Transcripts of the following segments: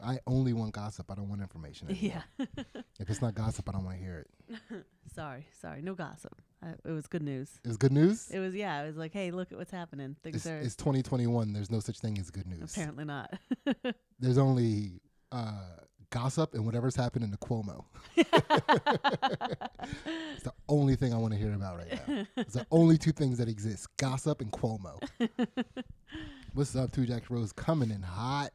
I only want gossip. I don't want information anymore. Yeah. If it's not gossip, I don't want to hear it. Sorry. No gossip. It was good news. It was good news? It was, yeah. It was like, hey, look at what's happening. It's 2021. There's no such thing as good news. Apparently not. There's only gossip and whatever's happening to Cuomo. It's the only thing I want to hear about right now. It's the only two things that exist: gossip and Cuomo. What's up, Two Jack Rose? Coming in hot.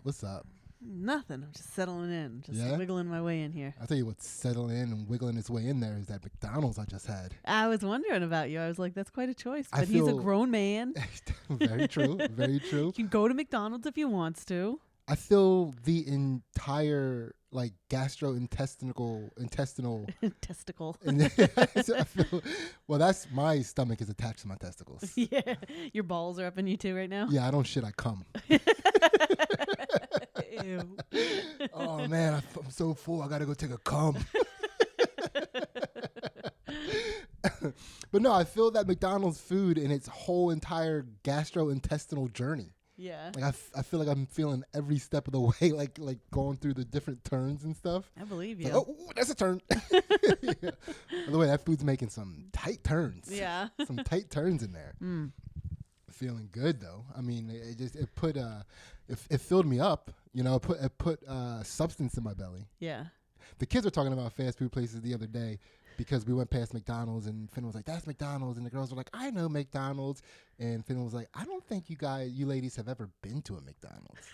What's up? Nothing. I'm just settling in. Just Yeah? wiggling my way in here. I'll tell you what's settling in and wiggling its way in there is that McDonald's I just had. I was wondering about you. I was like, that's quite a choice. I But he's a feel- grown man. Very true. Very true. You can go to McDonald's if he wants to. I feel the entire like intestinal. Testicle. So I feel, well, that's my stomach is attached to my testicles. Yeah. Your balls are up in you too right now? Yeah, I don't shit. I come. Ew. Oh man, I'm so full. I gotta go take a cum. But no, I feel that McDonald's food in its whole entire gastrointestinal journey. Yeah. Like I feel like I'm feeling every step of the way, like going through the different turns and stuff. I believe It's you. like, oh, that's a turn. Yeah. By the way, that food's making some tight turns. Yeah. Some tight turns in there. Mm. Feeling good though. I mean, it filled me up. You know, it put substance in my belly. Yeah. The kids were talking about fast food places the other day because we went past McDonald's and Finn was like, "That's McDonald's," and the girls were like, "I know McDonald's," and Finn was like, "I don't think you ladies have ever been to a McDonald's."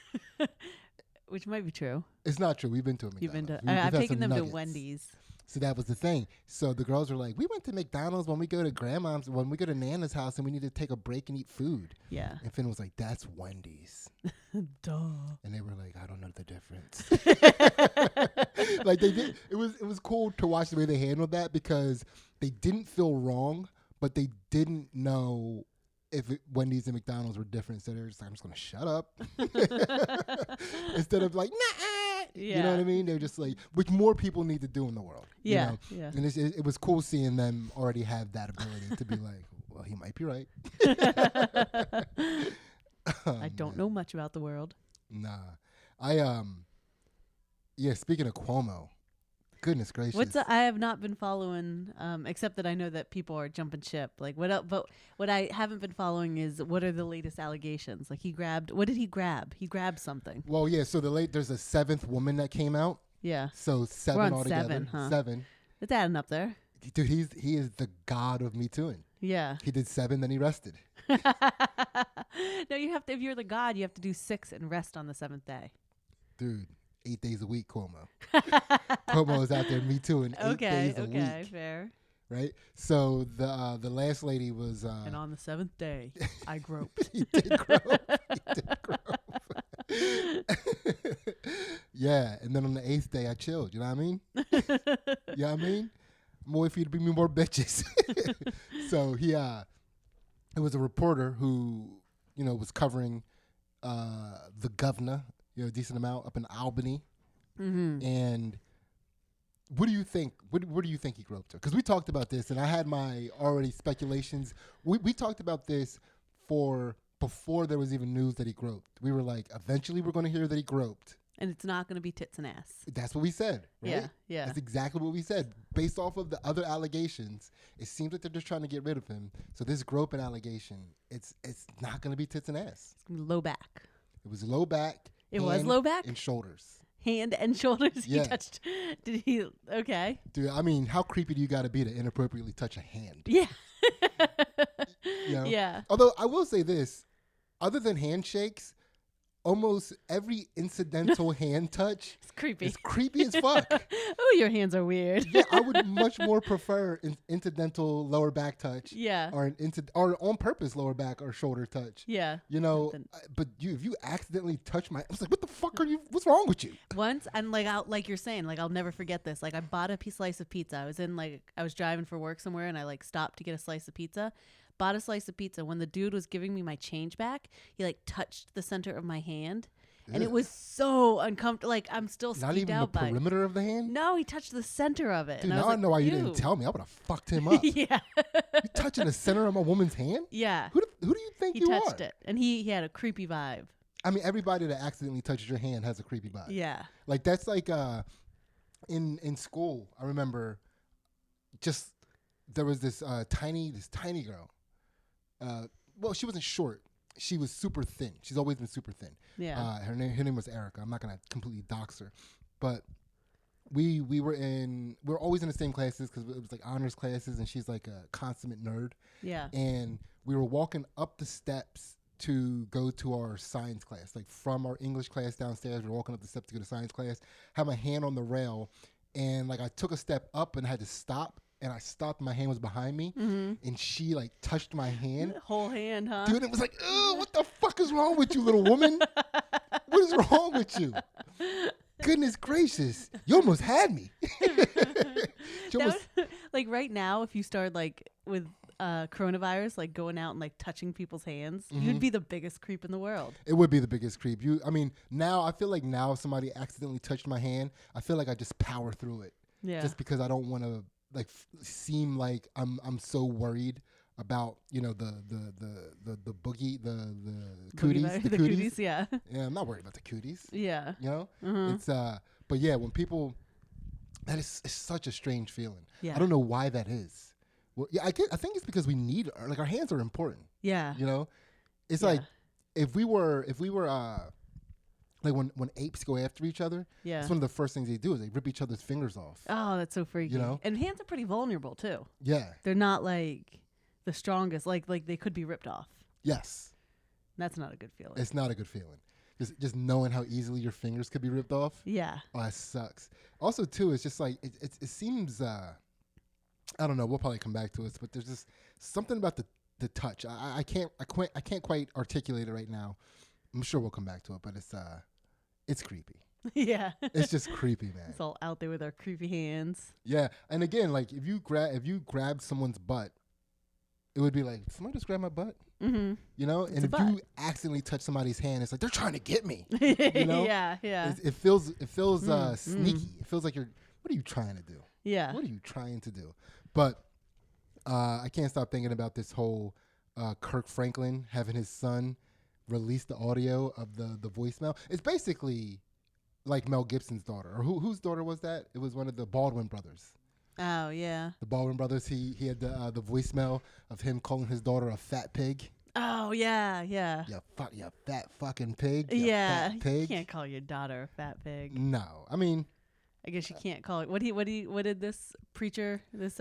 Which might be true. It's not true. We've been to a McDonald's. You've been to. We've I've had taken some them nuggets. to Wendy's. So that was the thing. So the girls were like, "We went to McDonald's when we go to Nana's house and we need to take a break and eat food." Yeah. And Finn was like, "That's Wendy's." Duh. And they were like, "I don't know the difference." Like they did. It was cool to watch the way they handled that because they didn't feel wrong, but they didn't know if Wendy's and McDonald's were different. So they were just like, "I'm just gonna shut up," instead of like, "Nah." Yeah. You know what I mean? They're just like, which more people need to do in the world. Yeah. You know? Yeah. And it was cool seeing them already have that ability to be like, well, he might be right. I don't know much about the world. Nah. Speaking of Cuomo, goodness gracious. I have not been following, except that I know that people are jumping ship. Like what else? But what I haven't been following is what are the latest allegations? Like what did he grab? He grabbed something. Well, yeah, so there's a seventh woman that came out. Yeah. So seven We're on altogether. 7, huh? 7. It's adding up there. Dude, he is the god of Me Tooing. Yeah. He did 7, then he rested. No, you have to. If you're the god, you have to do 6 and rest on the 7th day. Dude, 8 days a week, Cuomo. Cuomo is out there Me Tooing 8 days a week. Okay, fair. Right? So the last lady was And on the 7th day, I groped. he did grope. He did grope. Yeah, and then on the 8th day I chilled, you know what I mean? You know what I mean? I'm waiting for you to bring me more bitches. So it was a reporter who, was covering the governor, a decent amount up in Albany. Mm-hmm. And what do you think? What do you think he groped her? Because we talked about this, and I had my already speculations. We talked about this before there was even news that he groped. We were like, eventually we're going to hear that he groped. And it's not going to be tits and ass. That's what we said, right? Yeah, yeah. That's exactly what we said. Based off of the other allegations, it seems like they're just trying to get rid of him. So this groping allegation, it's not going to be tits and ass. It's going to be low back. It was low back. It was low back? And shoulders. Hand and shoulders Yeah. he touched. Did he? Okay. Dude, I mean, how creepy do you got to be to inappropriately touch a hand? Yeah. You know? Yeah. Although I will say this, other than handshakes, almost every incidental hand touch It's creepy. is creepy as fuck. Oh, your hands are weird. Yeah, I would much more prefer an incidental lower back touch. Yeah. Or or on purpose lower back or shoulder touch. Yeah. But if you accidentally touch I was like, what the fuck what's wrong with you? Once, and like you're saying, like I'll never forget this. Like I bought a slice of pizza. I was driving for work somewhere, and I stopped to get a slice of pizza. Bought a slice of pizza. When the dude was giving me my change back, he touched the center of my hand, and it was so uncomfortable. Like I'm still Not skeeved even out the by. perimeter of the hand? No, he touched the center of it. Dude, and now I know why you didn't "Ew." tell me. I would have fucked him up. Yeah. You touching the center of my woman's hand? Yeah. Who do you think He you touched are? it, and he had a creepy vibe. I mean, everybody that accidentally touches your hand has a creepy vibe. Yeah. Like that's like in school. I remember just there was this tiny girl. Well, she wasn't short. She was super thin. She's always been super thin. Yeah. Her name was Erica. I'm not gonna completely dox her, but we were always in the same classes because it was like honors classes, and she's like a consummate nerd. Yeah. And we were walking up the steps to go to our science class, like from our English class downstairs. We were walking up the steps to go to science class. Had my hand on the rail, and like I took a step up and I had to stop. And I stopped. My hand was behind me, and she like touched my hand. Whole hand, huh? Dude, it was like, ugh, what the fuck is wrong with you, little woman? What is wrong with you? Goodness gracious, you almost had me. Like right now, if you start like with coronavirus, like going out and like touching people's hands, you'd be the biggest creep in the world. It would be the biggest creep. I mean, now I feel like now if somebody accidentally touched my hand, I feel like I just power through it. Yeah. Just because I don't want to like seem like I'm so worried about the boogie the cooties The cooties, yeah. Yeah, I'm not worried about the cooties. Yeah. It's but yeah, when people, that is it's such a strange feeling. Yeah. I don't know why that is. Well, yeah, I think it's because we need our hands are important. Yeah. It's like if we were like when apes go after each other, Yeah. that's one of the first things they do is they rip each other's fingers off. Oh, that's so freaky. And hands are pretty vulnerable too. Yeah. They're not like the strongest. Like they could be ripped off. Yes. That's not a good feeling. It's not a good feeling. Just knowing how easily your fingers could be ripped off. Yeah. Oh, that sucks. Also, too, it's just like it seems. I don't know. We'll probably come back to it, but there's just something about the touch. I can't quite articulate it right now. I'm sure we'll come back to it, but it's creepy. Yeah. It's just creepy, man. It's all out there with our creepy hands. Yeah, and again, like if you grab someone's butt, it would be like, somebody just grab my butt. Mm-hmm. And if you accidentally touch somebody's hand, it's like they're trying to get me. Yeah. It feels sneaky. It feels like what are you trying to do? Yeah. What are you trying to do? But I can't stop thinking about this whole Kirk Franklin having his son release the audio of the voicemail. It's basically like Mel Gibson's daughter, or whose daughter was that? It was one of the Baldwin brothers. Oh yeah. The Baldwin brothers. He had the voicemail of him calling his daughter a fat pig. Oh yeah. You fat fucking pig. Yeah. Fat pig. You can't call your daughter a fat pig. No, I mean, I guess you can't call it. What did this preacher, this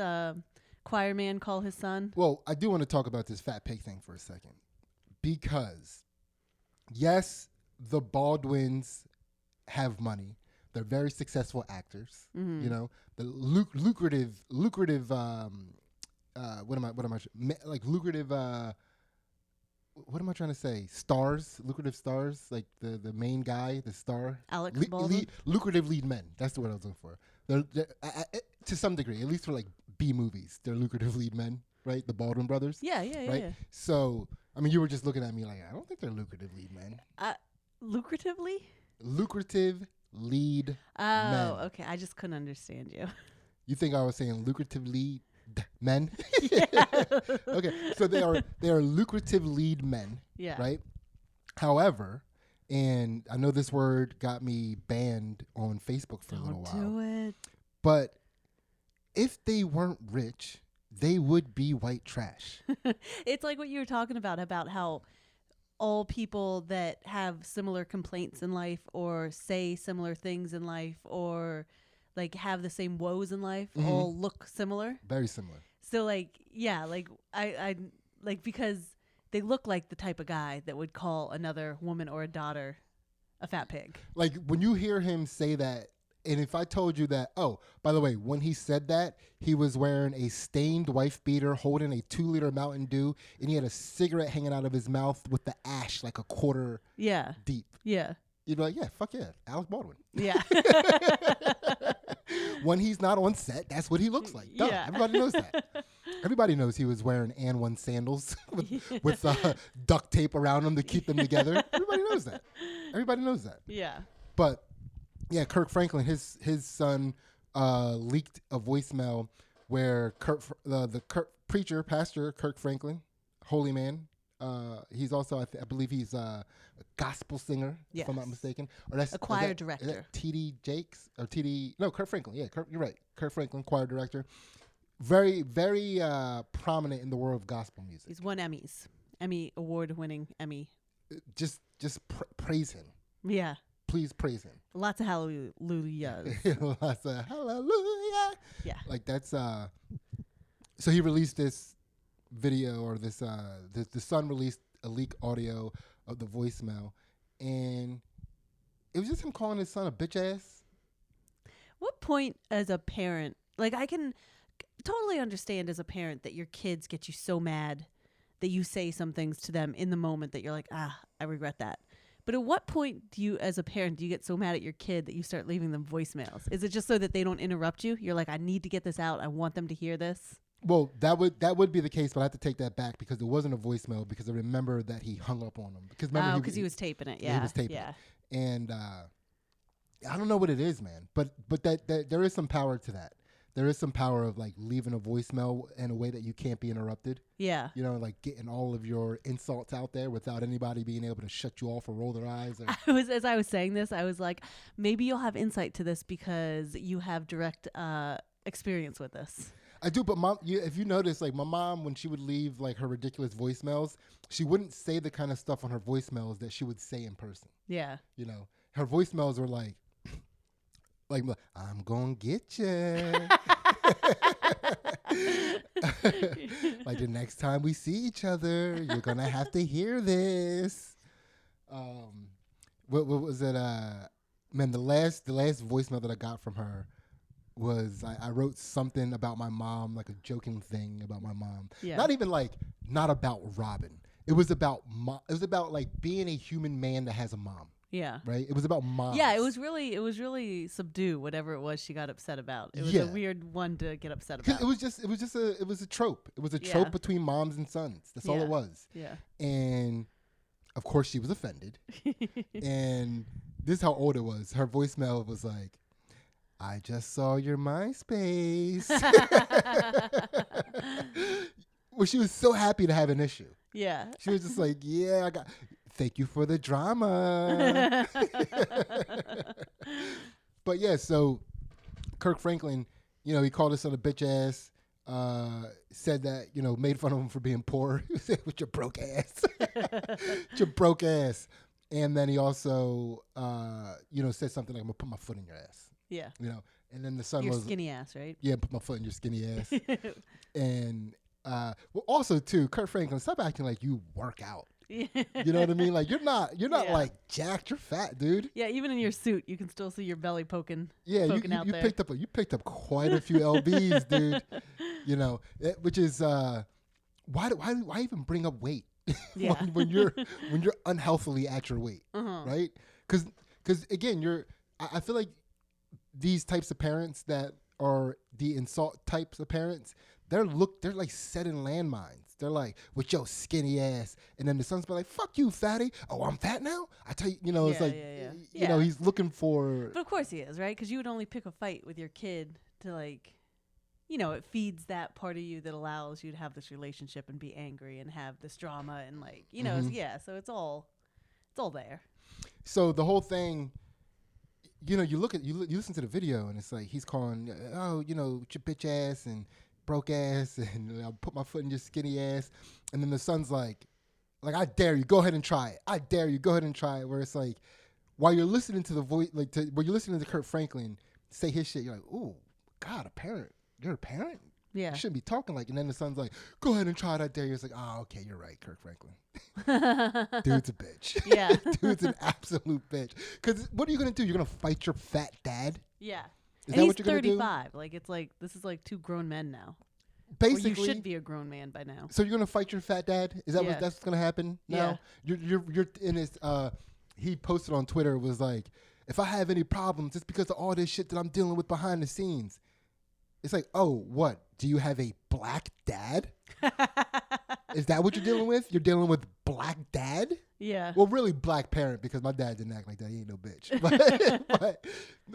choir man, call his son? Well, I do want to talk about this fat pig thing for a second, because yes, the Baldwins have money. They're very successful actors. Mm-hmm. The lucrative. What am I like lucrative? What am I trying to say? Stars, lucrative stars, like the main guy, the star. Alex Baldwin. Lucrative lead men. That's the word I was looking for. They're to some degree, at least for like B movies, they're lucrative lead men, right? The Baldwin brothers. Yeah. Right. So, I mean, you were just looking at me like, I don't think they're lucrative lead men. Lucratively? Lucrative lead men. Oh, okay. I just couldn't understand you. You think I was saying lucrative lead men? Yeah. Okay, so they are lucrative lead men. Yeah. Right. However, and I know this word got me banned on Facebook for a little while. Don't do it. But if they weren't rich, they would be white trash. It's like what you were talking about how all people that have similar complaints in life or say similar things in life or like have the same woes in life all look similar. Very similar. So like, yeah, like I like because they look like the type of guy that would call another woman or a daughter a fat pig. Like when you hear him say that, and if I told you that, oh, by the way, when he said that, he was wearing a stained wife beater, holding a 2-liter Mountain Dew, and he had a cigarette hanging out of his mouth with the ash like a quarter deep. Yeah. You'd be like, yeah, fuck yeah, Alec Baldwin. Yeah. When he's not on set, that's what he looks like. Duh, Yeah. everybody knows that. Everybody knows he was wearing And One sandals with duct tape around them to keep them together. Everybody knows that. Everybody knows that. Yeah. But yeah, Kirk Franklin, his son leaked a voicemail where the preacher, pastor Kirk Franklin, holy man, He's also, I believe he's a gospel singer, if I'm not Yes. mistaken. Or that's A choir is director. that T.D. Jakes or T.D. No, Kirk Franklin. Yeah, you're right. Kirk Franklin, choir director. Very, very prominent in the world of gospel music. He's won Emmys. Emmy award-winning Emmy. Just praise him. Yeah. Please praise him. Lots of hallelujahs. Lots of hallelujah. Yeah. Like that's so he released this video, or this the son released a leak audio of the voicemail, and it was just him calling his son a bitch ass. What point as a parent, like I can totally understand as a parent that your kids get you so mad that you say some things to them in the moment that you're like, I regret that. But at what point do you, as a parent, do you get so mad at your kid that you start leaving them voicemails? Is it just so that they don't interrupt you? You're like, I need to get this out. I want them to hear this. Well, that would be the case, but I have to take that back because it wasn't a voicemail, because I remember that he hung up on him. Because he was taping it. Yeah, he was taping it. And I don't know what it is, man. But that there is some power to that. There is some power of like leaving a voicemail in a way that you can't be interrupted. Yeah. You know, like getting all of your insults out there without anybody being able to shut you off or roll their eyes. As I was saying this, I was like, maybe you'll have insight to this because you have direct experience with this. I do, but if you notice, like my mom, when she would leave like her ridiculous voicemails, she wouldn't say the kind of stuff on her voicemails that she would say in person. Yeah. You know, her voicemails were like I'm gonna get you. Like the next time we see each other, you're gonna have to hear this. What was it? Man, the last voicemail that I got from her was I wrote something about my mom, like a joking thing about my mom. Yeah. Not about Robin. It was about it was about like being a human man that has a mom. Yeah. Right? It was about moms. Yeah, it was really subdue whatever it was she got upset about. It was a weird one to get upset about. It was a trope. It was a trope between moms and sons. That's all it was. Yeah. And of course she was offended. And this is how old it was. Her voicemail was like, I just saw your MySpace. Well, she was so happy to have an issue. Yeah. She was just like, yeah, thank you for the drama. But yeah, so Kirk Franklin, you know, he called his son a bitch ass, said that, you know, made fun of him for being poor. With your broke ass. With your broke ass. And then he also, you know, said something like, I'm going to put my foot in your ass. Yeah. You know, and then the son your was. Your skinny ass, right? Yeah, put my foot in your skinny ass. And, well, also, too, Kirk Franklin, stop acting like you work out. You know what I mean? Like you're not like jacked. You're fat, dude. Yeah, even in your suit, you can still see your belly poking. Yeah, out you there. picked up quite a few lbs, dude. You know, which is why even bring up weight when you're unhealthily at your weight, right? Because again, I feel like these types of parents that are the insult types of parents, they're like setting landmines. They're like, with your skinny ass. And then the son's be like, fuck you, fatty. Oh, I'm fat now? I tell you, you know, it's like, you know, he's looking for. But of course he is, right? Because you would only pick a fight with your kid to like, you know, it feeds that part of you that allows you to have this relationship and be angry and have this drama and like, you know, so it's all there. So the whole thing, you know, you listen to the video and it's like, he's calling, oh, you know, your bitch ass and broke ass, and I'll put my foot in your skinny ass. And then the son's like, I dare you, go ahead and try it. I dare you, go ahead and try it. Where it's like, while you're listening to the voice, when you're listening to Kirk Franklin say his shit, you're like, ooh, God, a parent. You're a parent? Yeah. You shouldn't be talking like. And then the son's like, go ahead and try it, I dare you. It's like, oh, okay, you're right, Kirk Franklin. Dude's a bitch. Yeah. Dude's an absolute bitch. Because what are you going to do? You're going to fight your fat dad? Yeah. Is and that he's what you're going to do? 35. Like, it's like, this is like two grown men now. Basically. Or you should be a grown man by now. So you're going to fight your fat dad? Is that that's what's going to happen now? Yeah. You're in his, he posted on Twitter, was like, if I have any problems, it's because of all this shit that I'm dealing with behind the scenes. It's like, oh, what? Do you have a black dad? Is that what you're dealing with? You're dealing with black dad? Yeah. Well, really black parent, because my dad didn't act like that. He ain't no bitch. But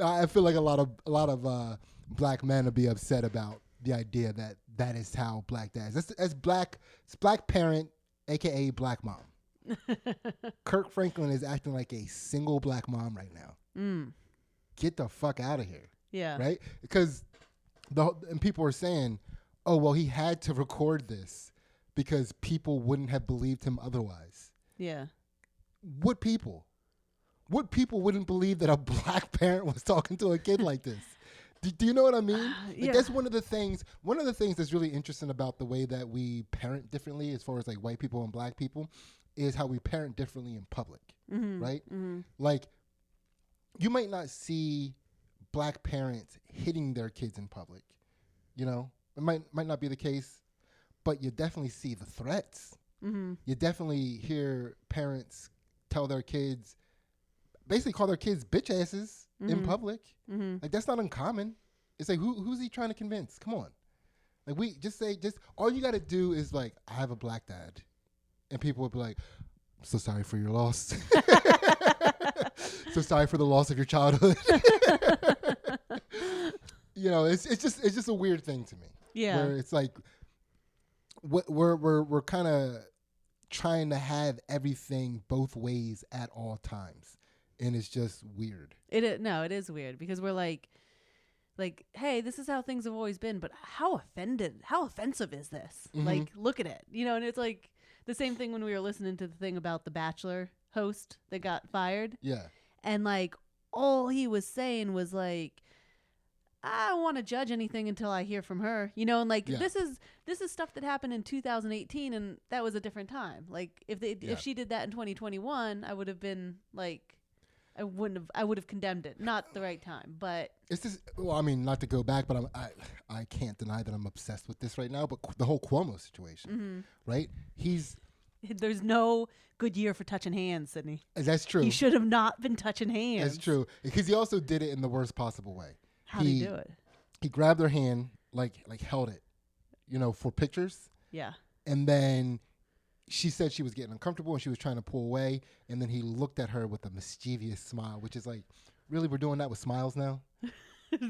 I feel like a lot of black men would be upset about the idea that is how black dad is. It's black parent aka black mom. Kirk Franklin is acting like a single black mom right now. Get the fuck out of here. Yeah. Right? Because and people are saying, oh, well, he had to record this because people wouldn't have believed him otherwise. Yeah. What people? What people wouldn't believe that a black parent was talking to a kid like this? Do you know what I mean? Yeah. That's one of the things that's really interesting about the way that we parent differently as far as like white people and black people is how we parent differently in public, right? Like, you might not see black parents hitting their kids in public. You know, it might not be the case, but you definitely see the threats. You definitely hear parents tell their kids, basically call their kids bitch asses in public. Like, that's not uncommon. It's like, who's he trying to convince? Come on. Like, we just all you got to do is like, I have a black dad. And people would be like, I'm so sorry for your loss. So sorry for the loss of your childhood. You know, it's just a weird thing to me. Yeah. Where it's like, we're kind of trying to have everything both ways at all times. And it's just weird. It is weird because we're like, hey, this is how things have always been, but how offensive is this? Like, look at it, you know. And it's like the same thing when we were listening to the thing about the Bachelor host that got fired. Yeah. And like, all he was saying was like, I don't want to judge anything until I hear from her, you know. And like, this is stuff that happened in 2018, and that was a different time. Like, if she did that in 2021, I would have been like, I would have condemned it. Not the right time, but it's just, well, I mean, not to go back, but I can't deny that I'm obsessed with this right now. But the whole Cuomo situation, right? There's no good year for touching hands, Sydney. That's true. He should have not been touching hands. That's true, because he also did it in the worst possible way. How did he do it? He grabbed her hand, like held it, you know, for pictures. Yeah. And then she said she was getting uncomfortable and she was trying to pull away. And then he looked at her with a mischievous smile, which is like, really, we're doing that with smiles now?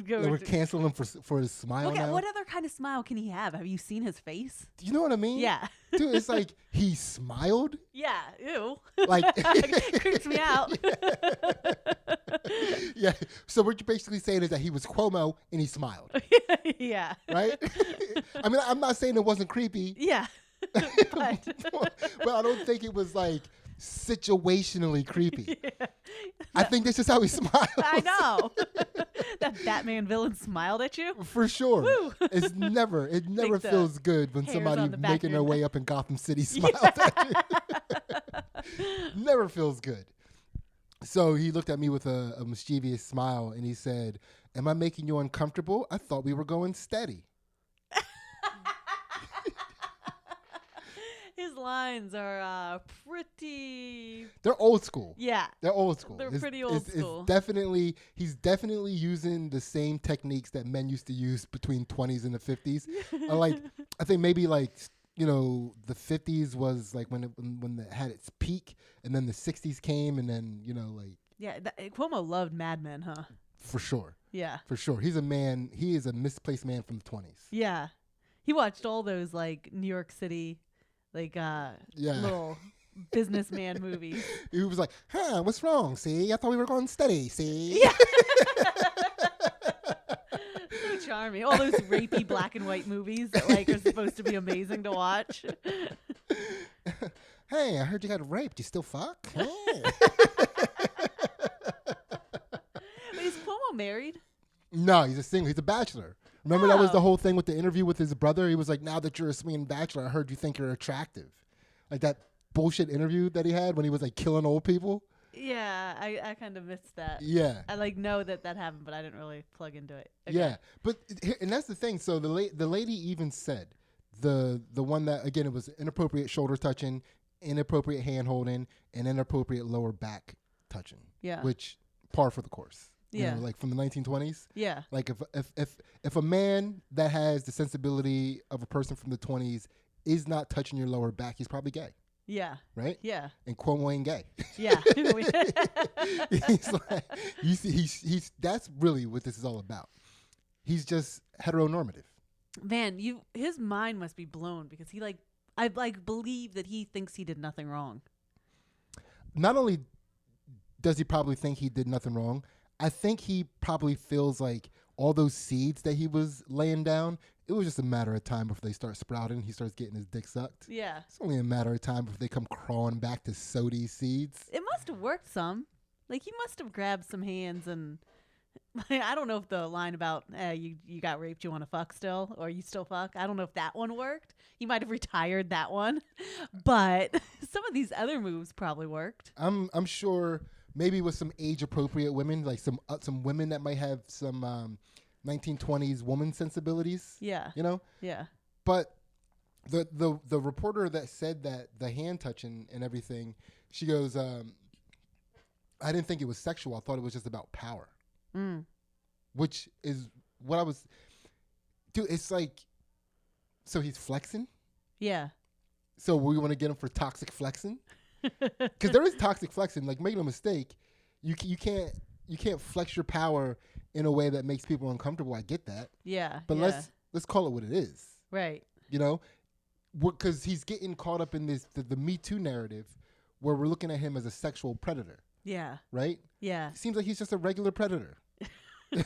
We're canceling him for his smile now? What other kind of smile can he have? Have you seen his face? Do you know what I mean? Yeah. Dude, it's like he smiled. Yeah. Ew. Like, it creeps me out. Yeah. So what you're basically saying is that he was Cuomo and he smiled. Yeah. Right? I mean, I'm not saying it wasn't creepy. Yeah. But I don't think it was like situationally creepy. Yeah. I think that's just how he smiles. I know. That Batman villain smiled at you? For sure. Woo. It never feels good when somebody making their way up in Gotham City smiles at you. Never feels good. So he looked at me with a mischievous smile and he said, "Am I making you uncomfortable? I thought we were going steady." His lines are pretty... They're old school. Yeah. They're old school. They're pretty old school. He's definitely using the same techniques that men used to use between 20s and the 50s. I think maybe like, you know, the 50s was like when it had its peak, and then the 60s came, and then, you know, like... Yeah, Cuomo loved Mad Men, huh? For sure. Yeah. For sure. He is a misplaced man from the 20s. Yeah. He watched all those, like, New York City... little businessman movies. He was like, what's wrong? See, I thought we were going steady. See? Yeah. So charming. All those rapey black and white movies that like are supposed to be amazing to watch. Hey, I heard you got raped. You still fuck? Hey. Wait, is Cuomo married? No, he's a single. He's a bachelor. Remember that was the whole thing with the interview with his brother? He was like, now that you're a swinging bachelor, I heard you think you're attractive. Like that bullshit interview that he had when he was like killing old people. Yeah, I kind of missed that. Yeah. I like know that happened, but I didn't really plug into it. Okay. Yeah. But, and that's the thing. So the lady even said, the one that, again, it was inappropriate shoulder touching, inappropriate hand holding, and inappropriate lower back touching. Yeah. Which, par for the course. Yeah. You know, like from the 1920s. Yeah. Like if a man that has the sensibility of a person from the 20s is not touching your lower back, he's probably gay. Yeah. Right? Yeah. And Cuomo ain't gay. Yeah. He's like, you see, he's that's really what this is all about. He's just heteronormative. Man, his mind must be blown because he like I like believe that he thinks he did nothing wrong. Not only does he probably think he did nothing wrong, I think he probably feels like all those seeds that he was laying down, it was just a matter of time before they start sprouting. He starts getting his dick sucked. Yeah. It's only a matter of time before they come crawling back to sow these seeds. It must have worked some. Like, he must have grabbed some hands and... I don't know if the line about you got raped, you want to fuck still, or you still fuck. I don't know if that one worked. He might have retired that one, but some of these other moves probably worked. I'm sure maybe with some age appropriate women, like some women that might have some 1920s woman sensibilities. Yeah. You know. Yeah. But the reporter that said that the hand touching and everything, she goes, I didn't think it was sexual. I thought it was just about power. Which is what I was, dude. It's like, so he's flexing. Yeah. So we want to get him for toxic flexing, because there is toxic flexing. Like, make no mistake, you can't flex your power in a way that makes people uncomfortable. I get that. Yeah. But yeah. let's call it what it is. Right. You know, because he's getting caught up in this the Me Too narrative, where we're looking at him as a sexual predator. Yeah. Right. Yeah. Seems like he's just a regular predator. He's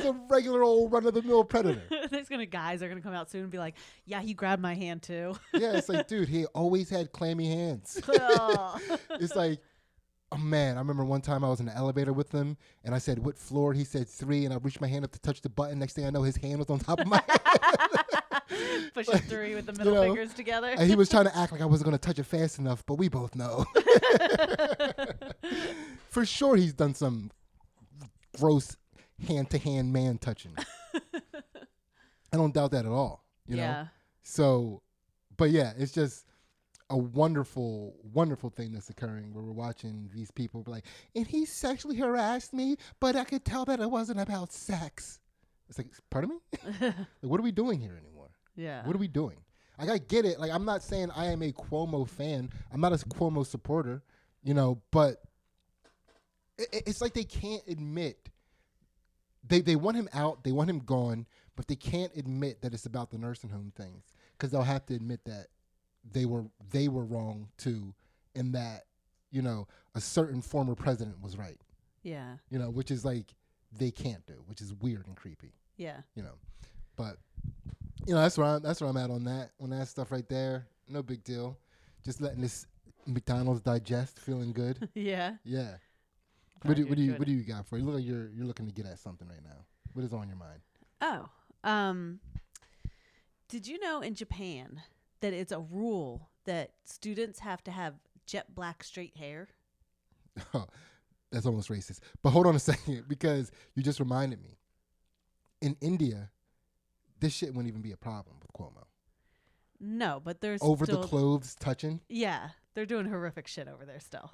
a regular old run-of-the-mill predator. Guys are gonna come out soon and be like, "Yeah, he grabbed my hand too." Yeah, it's like, dude, he always had clammy hands. It's like, oh man, I remember one time I was in the elevator with him, and I said, "What floor?" He said 3, and I reached my hand up to touch the button. Next thing I know, his hand was on top of my head. Pushing 3 with the middle fingers together. And he was trying to act like I wasn't going to touch it fast enough, but we both know. For sure he's done some gross hand-to-hand man touching. I don't doubt that at all. You know? So, but yeah, it's just a wonderful, wonderful thing that's occurring where we're watching these people be like, and he sexually harassed me, but I could tell that it wasn't about sex. It's like, pardon me? Like, what are we doing here anymore? Yeah. What are we doing? Like, I get it. Like, I'm not saying I am a Cuomo fan. I'm not a Cuomo supporter, you know, but it's like they can't admit. They want him out. They want him gone, but they can't admit that it's about the nursing home things, because they'll have to admit that they were wrong too, and that, you know, a certain former president was right. Yeah. You know, which is like they can't do, which is weird and creepy. Yeah. You know, but you know, that's where I'm at on that stuff right there. No big deal. Just letting this McDonald's digest, feeling good. Yeah. Yeah. What do you got for you? Look like you're looking to get at something right now. What is on your mind? Oh, did you know in Japan that it's a rule that students have to have jet black straight hair? Oh, that's almost racist. But hold on a second, because you just reminded me. In India, this shit wouldn't even be a problem with Cuomo. No, but there's over the clothes touching. Yeah, they're doing horrific shit over there still.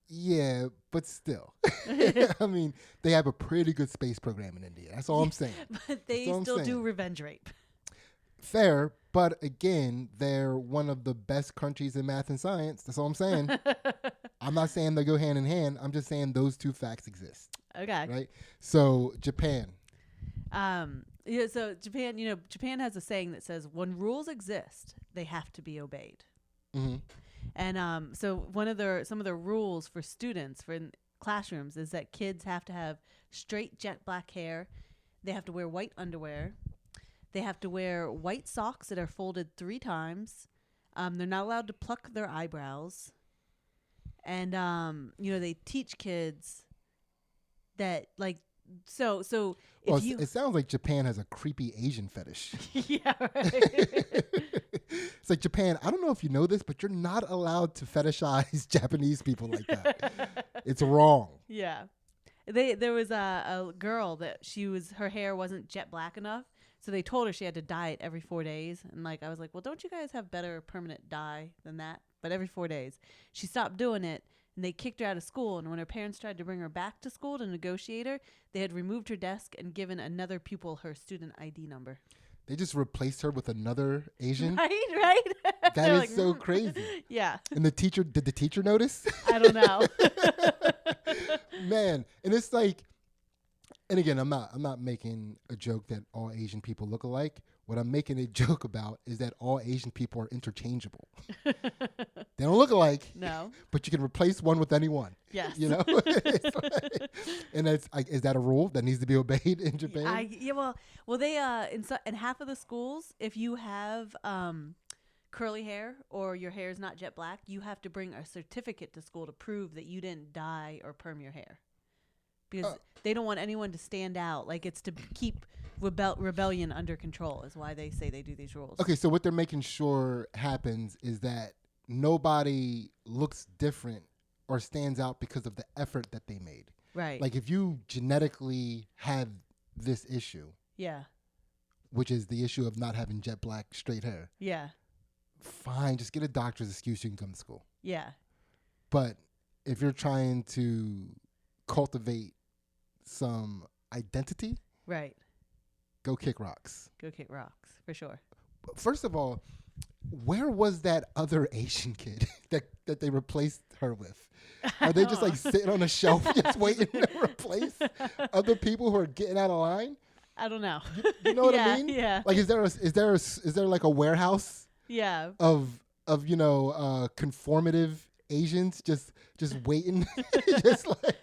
Yeah, but still. I mean, they have a pretty good space program in India. That's all I'm saying. But they still do revenge rape. Fair, but again, they're one of the best countries in math and science. That's all I'm saying. I'm not saying they go hand in hand. I'm just saying those two facts exist. Okay. Right? So, Japan. Yeah, so Japan, you know, Japan has a saying that says, when rules exist, they have to be obeyed. Mm-hmm. And so some of the rules for students for in classrooms is that kids have to have straight jet black hair. They have to wear white underwear. They have to wear white socks that are folded 3 times. They're not allowed to pluck their eyebrows. And, you know, they teach kids that, like, so if it sounds like Japan has a creepy Asian fetish. Yeah, right. It's like, Japan, I don't know if you know this, but you're not allowed to fetishize Japanese people like that. It's wrong. Yeah. There was a girl that her hair wasn't jet black enough, so they told her she had to dye it every 4 days. And like I was like, well, don't you guys have better permanent dye than that? But every 4 days, she stopped doing it, and they kicked her out of school. And when her parents tried to bring her back to school to negotiate her, they had removed her desk and given another pupil her student ID number. They just replaced her with another Asian. Right. That is like, so crazy. Yeah. And did the teacher notice? I don't know. Man, and it's like, and again, I'm not making a joke that all Asian people look alike. What I'm making a joke about is that all Asian people are interchangeable. They don't look alike. No. But you can replace one with anyone. Yes. You know? And that's like, is that a rule that needs to be obeyed in Japan? Well, they in half of the schools, if you have curly hair or your hair is not jet black, you have to bring a certificate to school to prove that you didn't dye or perm your hair, because they don't want anyone to stand out. Like, it's to keep rebellion under control is why they say they do these rules. Okay, so what they're making sure happens is that nobody looks different or stands out because of the effort that they made. Right. Like, if you genetically have this issue, yeah, which is the issue of not having jet black straight hair, yeah, fine, just get a doctor's excuse, you can come to school. yeah, But if you're trying to cultivate some identity, right, go kick rocks. go kick rocks for sure. First of all, where was that other Asian kid that they replaced her with? Are they just like sitting on a shelf just waiting to replace other people who are getting out of line? I don't know. You know what I mean? Yeah. Like, is there like a warehouse Yeah. of conformative Asians just waiting, just like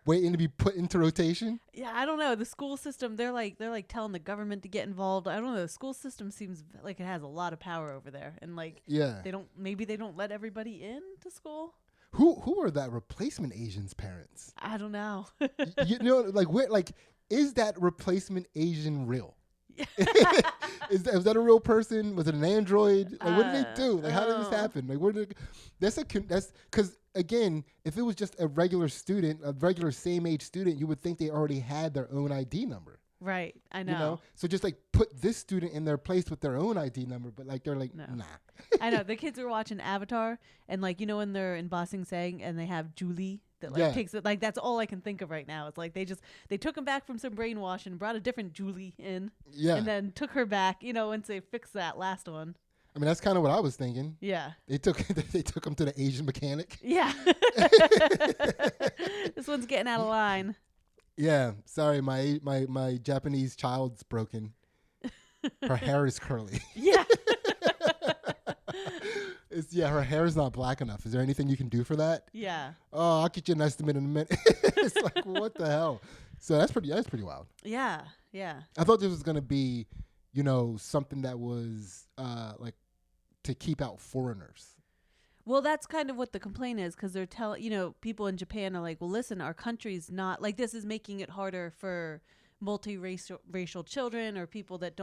waiting to be put into rotation? Yeah, I don't know. The school system, they're like telling the government to get involved. I don't know. The school system seems like it has a lot of power over there, and like they don't let everybody in to school. Who are that replacement Asian's parents? I don't know. You know, like is that replacement Asian real? Is that a real person? Was it an android? Like, what did they do? Like, how did this happen? Like, that's because again, if it was just a regular student, a regular same age student, you would think they already had their own ID number. Right, I know. You know, so just like put this student in their place with their own ID number, but like they're like, nah. I know the kids are watching Avatar, and like, you know, when they're in Ba Sing Se and they have Julie that like takes it, like that's all I can think of right now. It's like they took him back from some brainwash and brought a different Julie in, and then took her back, you know, once they fixed that last one. I mean, that's kind of what I was thinking. Yeah, they took him to the Asian mechanic. Yeah, this one's getting out of line. Yeah, sorry, my Japanese child's broken. Her hair is curly. Yeah. Her hair is not black enough. Is there anything you can do for that? Yeah. Oh, I'll get you an estimate in a minute. It's like, what the hell? So that's pretty wild. Yeah, yeah. I thought this was gonna be, you know, something that was like to keep out foreigners. Well, that's kind of what the complaint is, because they're people in Japan are like, well, listen, our country's not like, this is making it harder for racial children or people that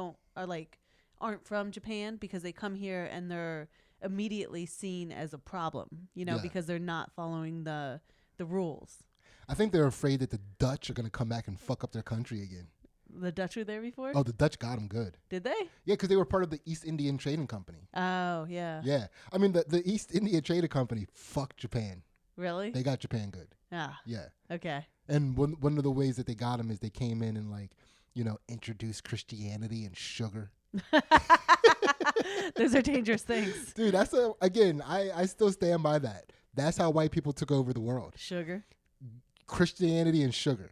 aren't from Japan, because they come here and they're immediately seen as a problem, because they're not following the rules. I think they're afraid that the Dutch are going to come back and fuck up their country again. The Dutch were there before? Oh, the Dutch got them good. Did they? Yeah, because they were part of the East Indian Trading Company. Oh, yeah. Yeah. I mean, the East India Trading Company fucked Japan. Really? They got Japan good. Ah. Yeah. Okay. And one of the ways that they got them is they came in and, like, you know, introduced Christianity and sugar. Those are dangerous things. Dude, I still stand by that. That's how white people took over the world. Sugar. Christianity and sugar.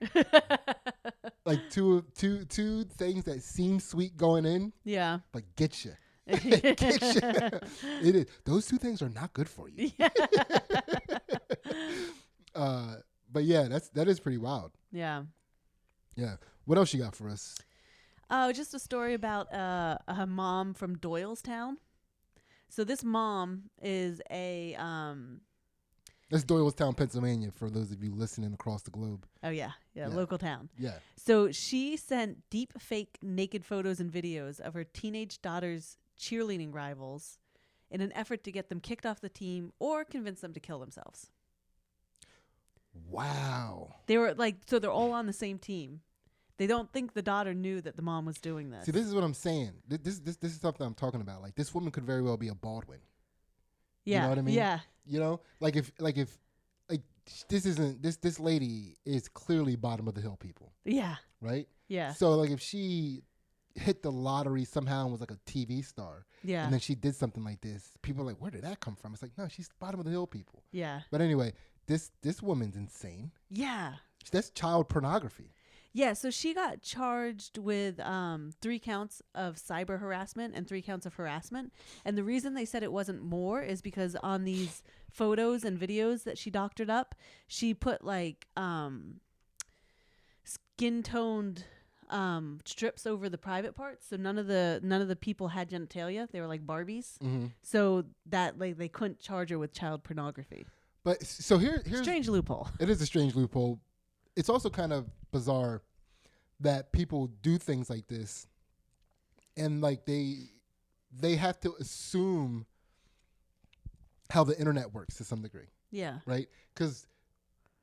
Like two things that seem sweet going in. Yeah. But get you. It is. Those two things are not good for you. Yeah. But yeah, that is pretty wild. Yeah. Yeah. What else you got for us? Oh, just a story about a mom from Doylestown. So this mom is That's Doylestown, Pennsylvania, for those of you listening across the globe. Oh, yeah, local town. Yeah. So she sent deep fake naked photos and videos of her teenage daughter's cheerleading rivals in an effort to get them kicked off the team or convince them to kill themselves. Wow. They were so they're all on the same team. They don't think the daughter knew that the mom was doing this. See, this is what I'm saying. This is something I'm talking about. Like, this woman could very well be a Baldwin. Yeah. You know what I mean? Yeah. You know, if this lady is clearly bottom of the hill people. Yeah. Right? Yeah. So like, if she hit the lottery somehow and was like a TV star. Yeah. And then she did something like this, people are like, where did that come from? It's like, no, she's bottom of the hill people. Yeah. But anyway, this woman's insane. Yeah. That's child pornography. Yeah, so she got charged with 3 counts of cyber harassment and 3 counts of harassment. And the reason they said it wasn't more is because on these photos and videos that she doctored up, she put like skin toned strips over the private parts, so none of the people had genitalia. They were like Barbies. Mm-hmm. So that like they couldn't charge her with child pornography. But so here's Strange loophole. It is a strange loophole. It's also kind of bizarre that people do things like this, and like they have to assume how the internet works to some degree, Yeah. right? Because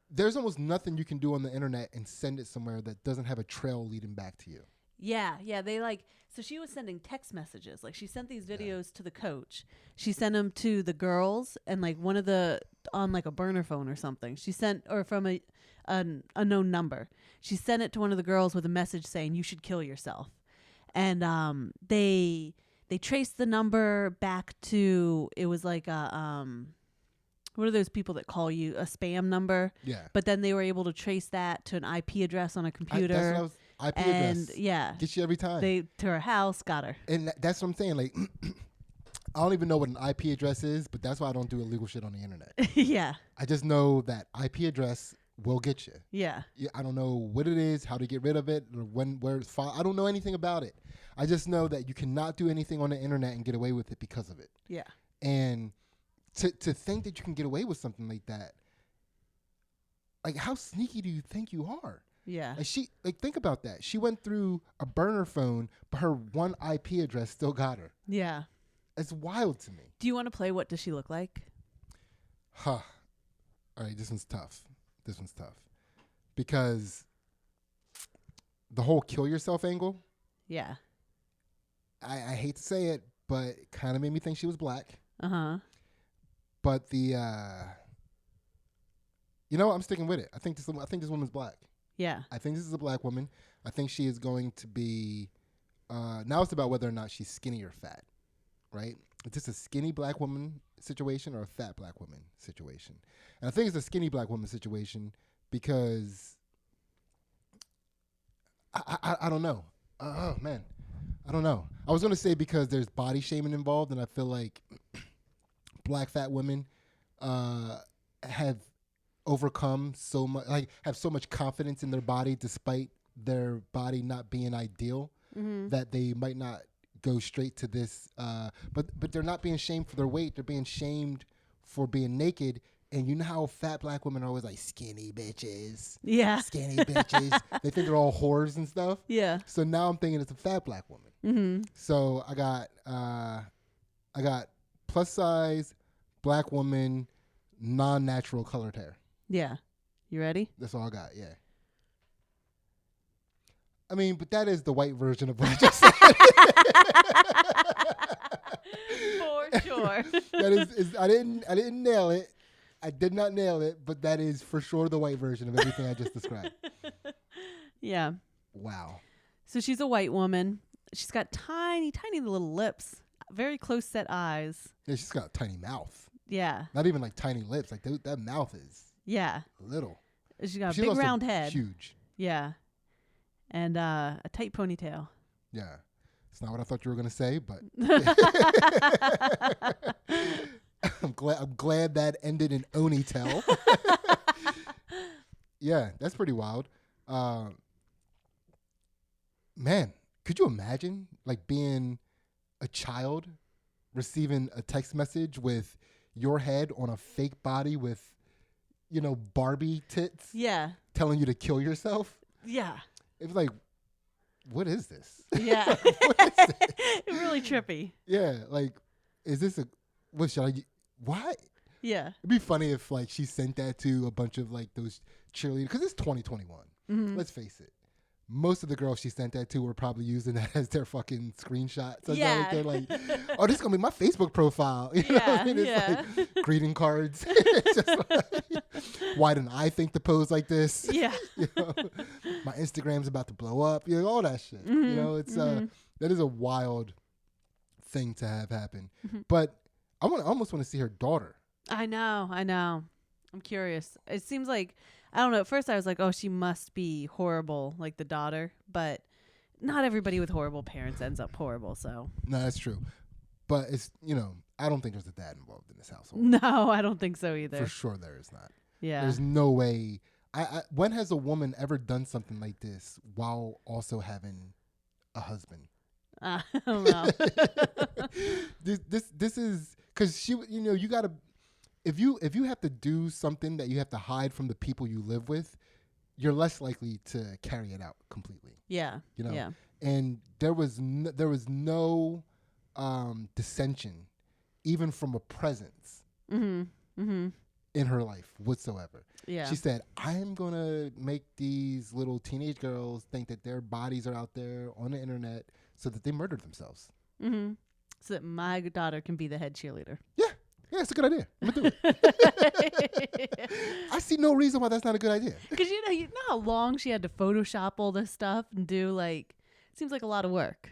there's almost nothing you can do on the internet and send it somewhere that doesn't have a trail leading back to you. Yeah. They like, so she was sending text messages. Like she sent these videos to the coach. She sent them to the girls and like one of the, on like a burner phone or something. She sent, or from an unknown number. She sent it to one of the girls with a message saying, "You should kill yourself." And they traced the number back to, it was like a, what are those people that call you, a spam number? Yeah. But then they were able to trace that to an IP address on a computer. That's what I was, IP and address. yeah, Gets you every time. they to her house, got her. And that's what I'm saying. Like, I don't even know what an IP address is, but that's why I don't do illegal shit on the internet. Yeah. I just know that IP address will get you. Yeah. I don't know what it is, how to get rid of it, or where it's filed. I don't know anything about it. I just know that you cannot do anything on the internet and get away with it because of it. Yeah. And to think that you can get away with something like that, like how sneaky do you think you are? Yeah. Like think about that. She went through a burner phone, but her one IP address still got her. Yeah. It's wild to me. Do you want to play What Does She Look Like? Huh. All right, this one's tough. Because the whole kill yourself angle, Yeah. I hate to say it, but it kind of made me think she was black. Uh-huh. But I'm sticking with it. I think this woman's black. Yeah. I think this is a black woman. I think she is going to be, now it's about whether or not she's skinny or fat, right? Is this a skinny black woman situation or a fat black woman situation? And I think it's a skinny black woman situation because I don't know. Oh, man. I don't know. I was going to say because there's body shaming involved, and I feel like black fat women have overcome so much, like have so much confidence in their body despite their body not being ideal, that they might not go straight to this. But they're not being shamed for their weight. They're being shamed for being naked. And you know how fat black women are always like skinny bitches. Yeah. Skinny bitches. They think they're all whores and stuff. Yeah. So now I'm thinking it's a fat black woman. Mm-hmm. So I got plus size black woman, non-natural colored hair. Yeah. You ready? That's all I got. Yeah. I mean, but that is the white version of what I just said. For sure. That is I didn't nail it. I did not nail it, but that is for sure the white version of everything I just described. Yeah. Wow. So she's a white woman. She's got tiny, tiny little lips, very close set eyes. Yeah, she's got a tiny mouth. Yeah. Not even like tiny lips. Like that mouth is little. She's got a big round head. Huge. Yeah. And a tight ponytail. Yeah. It's not what I thought you were going to say, but I'm glad that ended in Oni-tel. Yeah, that's pretty wild. Man, could you imagine like being a child receiving a text message with your head on a fake body with, Barbie tits? Yeah. Telling you to kill yourself? Yeah. It was like, what is this? Yeah. What is this? Really trippy. Yeah, like, is this why? Yeah. It'd be funny if like she sent that to a bunch of like those cheerleaders, because it's 2021. Mm-hmm. Let's face it. Most of the girls she sent that to were probably using that as their fucking screenshot. So Yeah. they're like, oh, this is going to be my Facebook profile. You know what I mean? It's like greeting cards. It's just like, why didn't I think to pose like this? Yeah. My Instagram's about to blow up. All that shit. Mm-hmm. It's that is a wild thing to have happen. Mm-hmm. But I almost want to see her daughter. I know. I'm curious. It seems like, I don't know. At first I was like, oh, she must be horrible, like the daughter. But not everybody with horrible parents ends up horrible. So No, that's true. But it's, I don't think there's a dad involved in this household. no, I don't think so either. For sure there is not. Yeah. There's no way. When has a woman ever done something like this while also having a husband? I don't know. This is because you gotta, if you have to do something that you have to hide from the people you live with, you're less likely to carry it out completely. Yeah. Yeah. And there was no dissension, even from a presence. Mm-hmm. Mm-hmm. In her life whatsoever. Yeah. She said, I'm going to make these little teenage girls think that their bodies are out there on the internet so that they murdered themselves. Mm-hmm. So that my daughter can be the head cheerleader. Yeah, it's a good idea. I'm going to do it. I see no reason why that's not a good idea. Because you know how long she had to Photoshop all this stuff and do, it seems like a lot of work.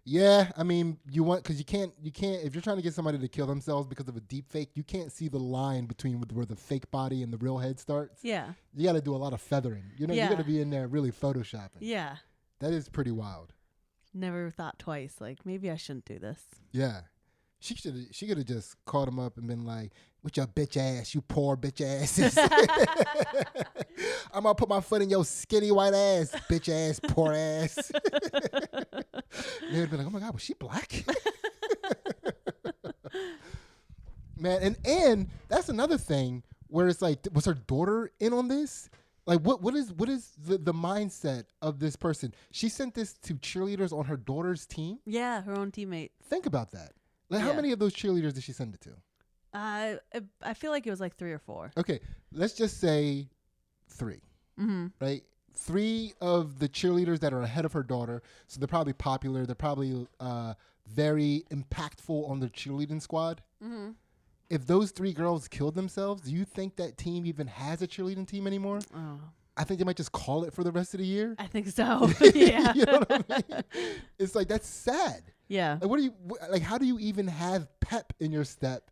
Yeah, I mean, because you can't, if you're trying to get somebody to kill themselves because of a deep fake, you can't see the line between where the fake body and the real head starts. Yeah. You got to do a lot of feathering. You got to be in there really Photoshopping. Yeah. That is pretty wild. Never thought twice, maybe I shouldn't do this. Yeah. She could have just called him up and been like, with your bitch ass, you poor bitch asses. I'm going to put my foot in your skinny white ass, bitch ass, poor ass. They would be like, oh my God, was she black? Man, and that's another thing where it's like, was her daughter in on this? Like, what is the mindset of this person? She sent this to cheerleaders on her daughter's team? Yeah, her own teammate. Think about that. How many of those cheerleaders did she send it to? I feel like it was 3 or 4. Okay, let's just say 3. Mm-hmm. Right? 3 of the cheerleaders that are ahead of her daughter, so they're probably popular. They're probably very impactful on their cheerleading squad. Mm-hmm. If those 3 girls killed themselves, do you think that team even has a cheerleading team anymore? Oh. I think they might just call it for the rest of the year. I think so. Yeah. You know what I mean? It's like, that's sad. Yeah. How do you even have pep in your step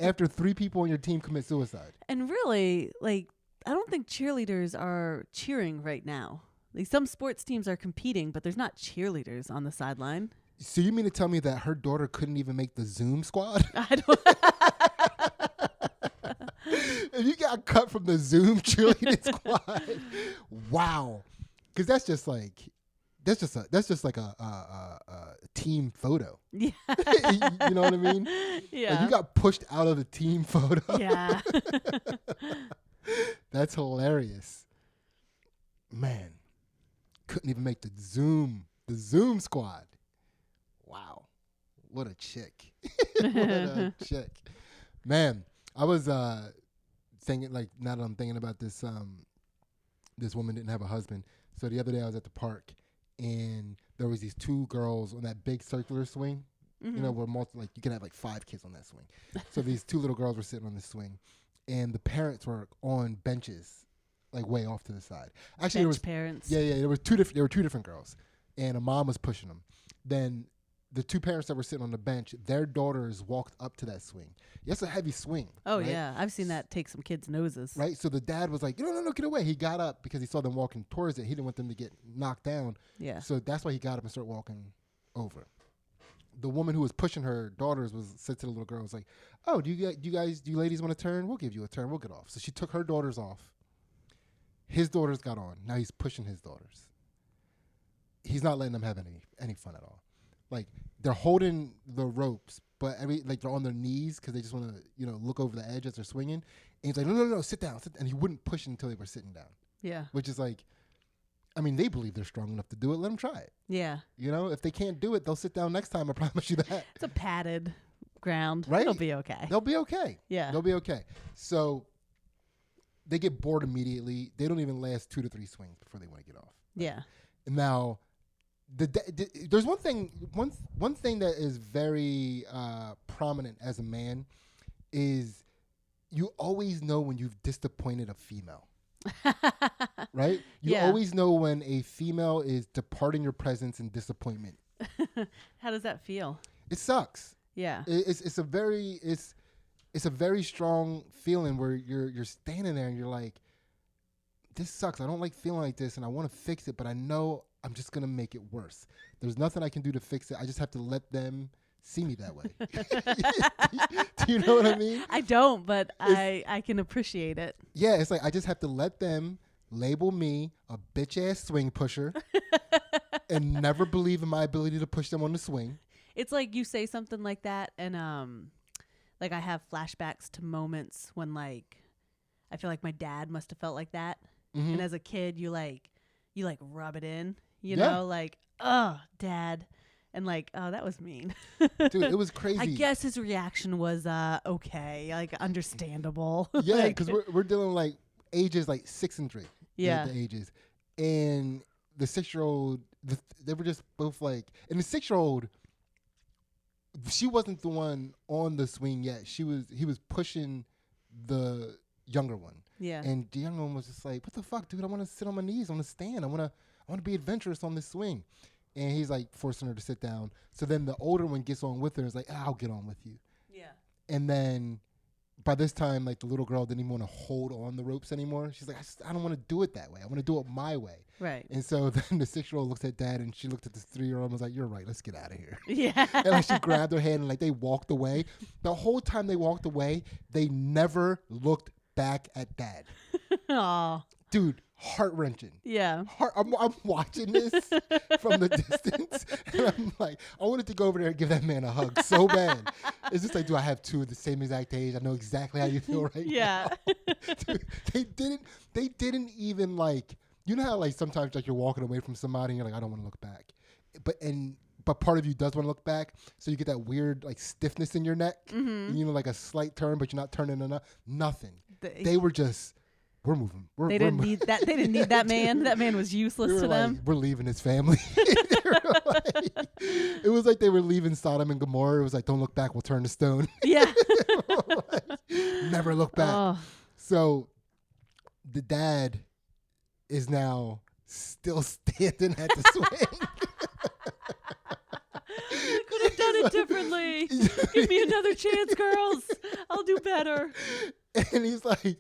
after 3 people on your team commit suicide? And really, I don't think cheerleaders are cheering right now. Some sports teams are competing, but there's not cheerleaders on the sideline. So you mean to tell me that her daughter couldn't even make the Zoom squad? I don't. If you got cut from the Zoom cheerleading squad, wow, because that's just like a team photo. Yeah. You know what I mean? Yeah. Like you got pushed out of the team photo. Yeah. That's hilarious. Man, couldn't even make the Zoom squad. Wow, what a chick. What a chick. Man, I was thinking, now that I'm thinking about this, this woman didn't have a husband. So the other day I was at the park and there was these 2 girls on that big circular swing. Mm-hmm. You know, where you can have 5 kids on that swing. So these 2 little girls were sitting on the swing, and the parents were on benches, way off to the side. Actually, there was parents. Yeah, there were 2 different girls, and a mom was pushing them. Then the 2 parents that were sitting on the bench, their daughters walked up to that swing. It's a heavy swing. Oh, right? yeah. I've seen that take some kids' noses. Right? So the dad was like, no, get away. He got up because he saw them walking towards it. He didn't want them to get knocked down. Yeah. So that's why he got up and started walking over. The woman who was pushing her daughters said to the little girl, was like, oh, do you ladies want a turn? We'll give you a turn. We'll get off. So she took her daughters off. His daughters got on. Now he's pushing his daughters. He's not letting them have any fun at all. They're holding the ropes, but they're on their knees because they just want to, look over the edge as they're swinging. And he's like, no, sit down. And he wouldn't push until they were sitting down. Yeah. Which is they believe they're strong enough to do it. Let them try it. Yeah. If they can't do it, they'll sit down next time. I promise you that. It's a padded ground. Right? It'll be okay. They'll be okay. Yeah. They'll be okay. So they get bored immediately. They don't even last 2 to 3 swings before they want to get off. Yeah. And now, there's one thing that is very prominent as a man is you always know when you've disappointed a female. Right? You always know when a female is departing your presence in disappointment. How does that feel? It sucks. Yeah. It's it's a very strong feeling where you're standing there and you're like, this sucks. I don't like feeling like this, and I want to fix it, but I know I'm just gonna make it worse. There's nothing I can do to fix it. I just have to let them see me that way. Do you know what I mean? I don't, but I can appreciate it. Yeah, it's like I just have to let them label me a bitch ass swing pusher and never believe in my ability to push them on the swing. It's like you say something like that, and like I have flashbacks to moments when like I feel like my dad must have felt like that. Mm-hmm. And as a kid, you rub it in, you Yeah. know, like, oh, dad. And like, oh, that was mean. Dude, it was crazy. I guess his reaction was okay, like understandable. Yeah, because we're dealing like ages like 6 and 3. Yeah. The ages. And the 6-year-old, they were just both like, and the 6-year-old, she wasn't the one on the swing yet. He was pushing the younger one. Yeah. And the younger one was just like, what the fuck, dude? I want to sit on my knees on the stand. I want to be adventurous on this swing. And he's like forcing her to sit down. So then the older one gets on with her and is like, I'll get on with you. Yeah. And then by this time, like the little girl didn't even want to hold on the ropes anymore. She's like, I don't want to do it that way. I want to do it my way. Right. And so then the 6-year-old looks at dad and she looked at this 3-year-old and was like, you're right. Let's get out of here. Yeah. And like she grabbed her hand and like they walked away. The whole time they walked away, they never looked back at dad. Aw. Dude, heart-wrenching. Yeah. I'm watching this from the distance, and I'm like, I wanted to go over there and give that man a hug so bad. It's just like, do I have two of the same exact age? I know exactly how you feel right Yeah. now. Dude, they didn't even like, you know how like sometimes like you're walking away from somebody and you're like, I don't want to look back. But part of you does want to look back, so you get that weird like stiffness in your neck, and, you know, like a slight turn, but you're not turning enough. Nothing. They were just, we're moving. They didn't need that. They didn't need that man. That man was useless to them. We're leaving his family. It was like they were leaving Sodom and Gomorrah. It was like, don't look back, we'll turn to stone. Yeah. Like, never look back. Oh. So the dad is now still standing at the swing. I could have done it differently. Give me another chance, girls. I'll do better. And he's like,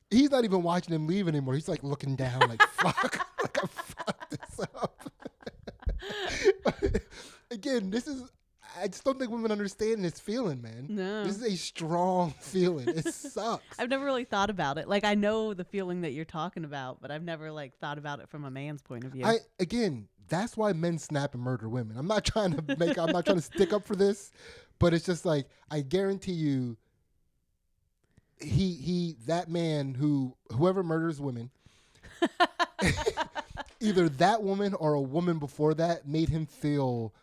he's not even watching him leave anymore. He's like looking down like, fuck, like I fucked this up. Again, I just don't think women understand this feeling, man. No. This is a strong feeling. It sucks. I've never really thought about it. Like, I know the feeling that you're talking about, but I've never like thought about it from a man's point of view. Again, that's why men snap and murder women. I'm not trying to stick up for this, but it's just like, I guarantee you, that man whoever murders women, either that woman or a woman before that made him feel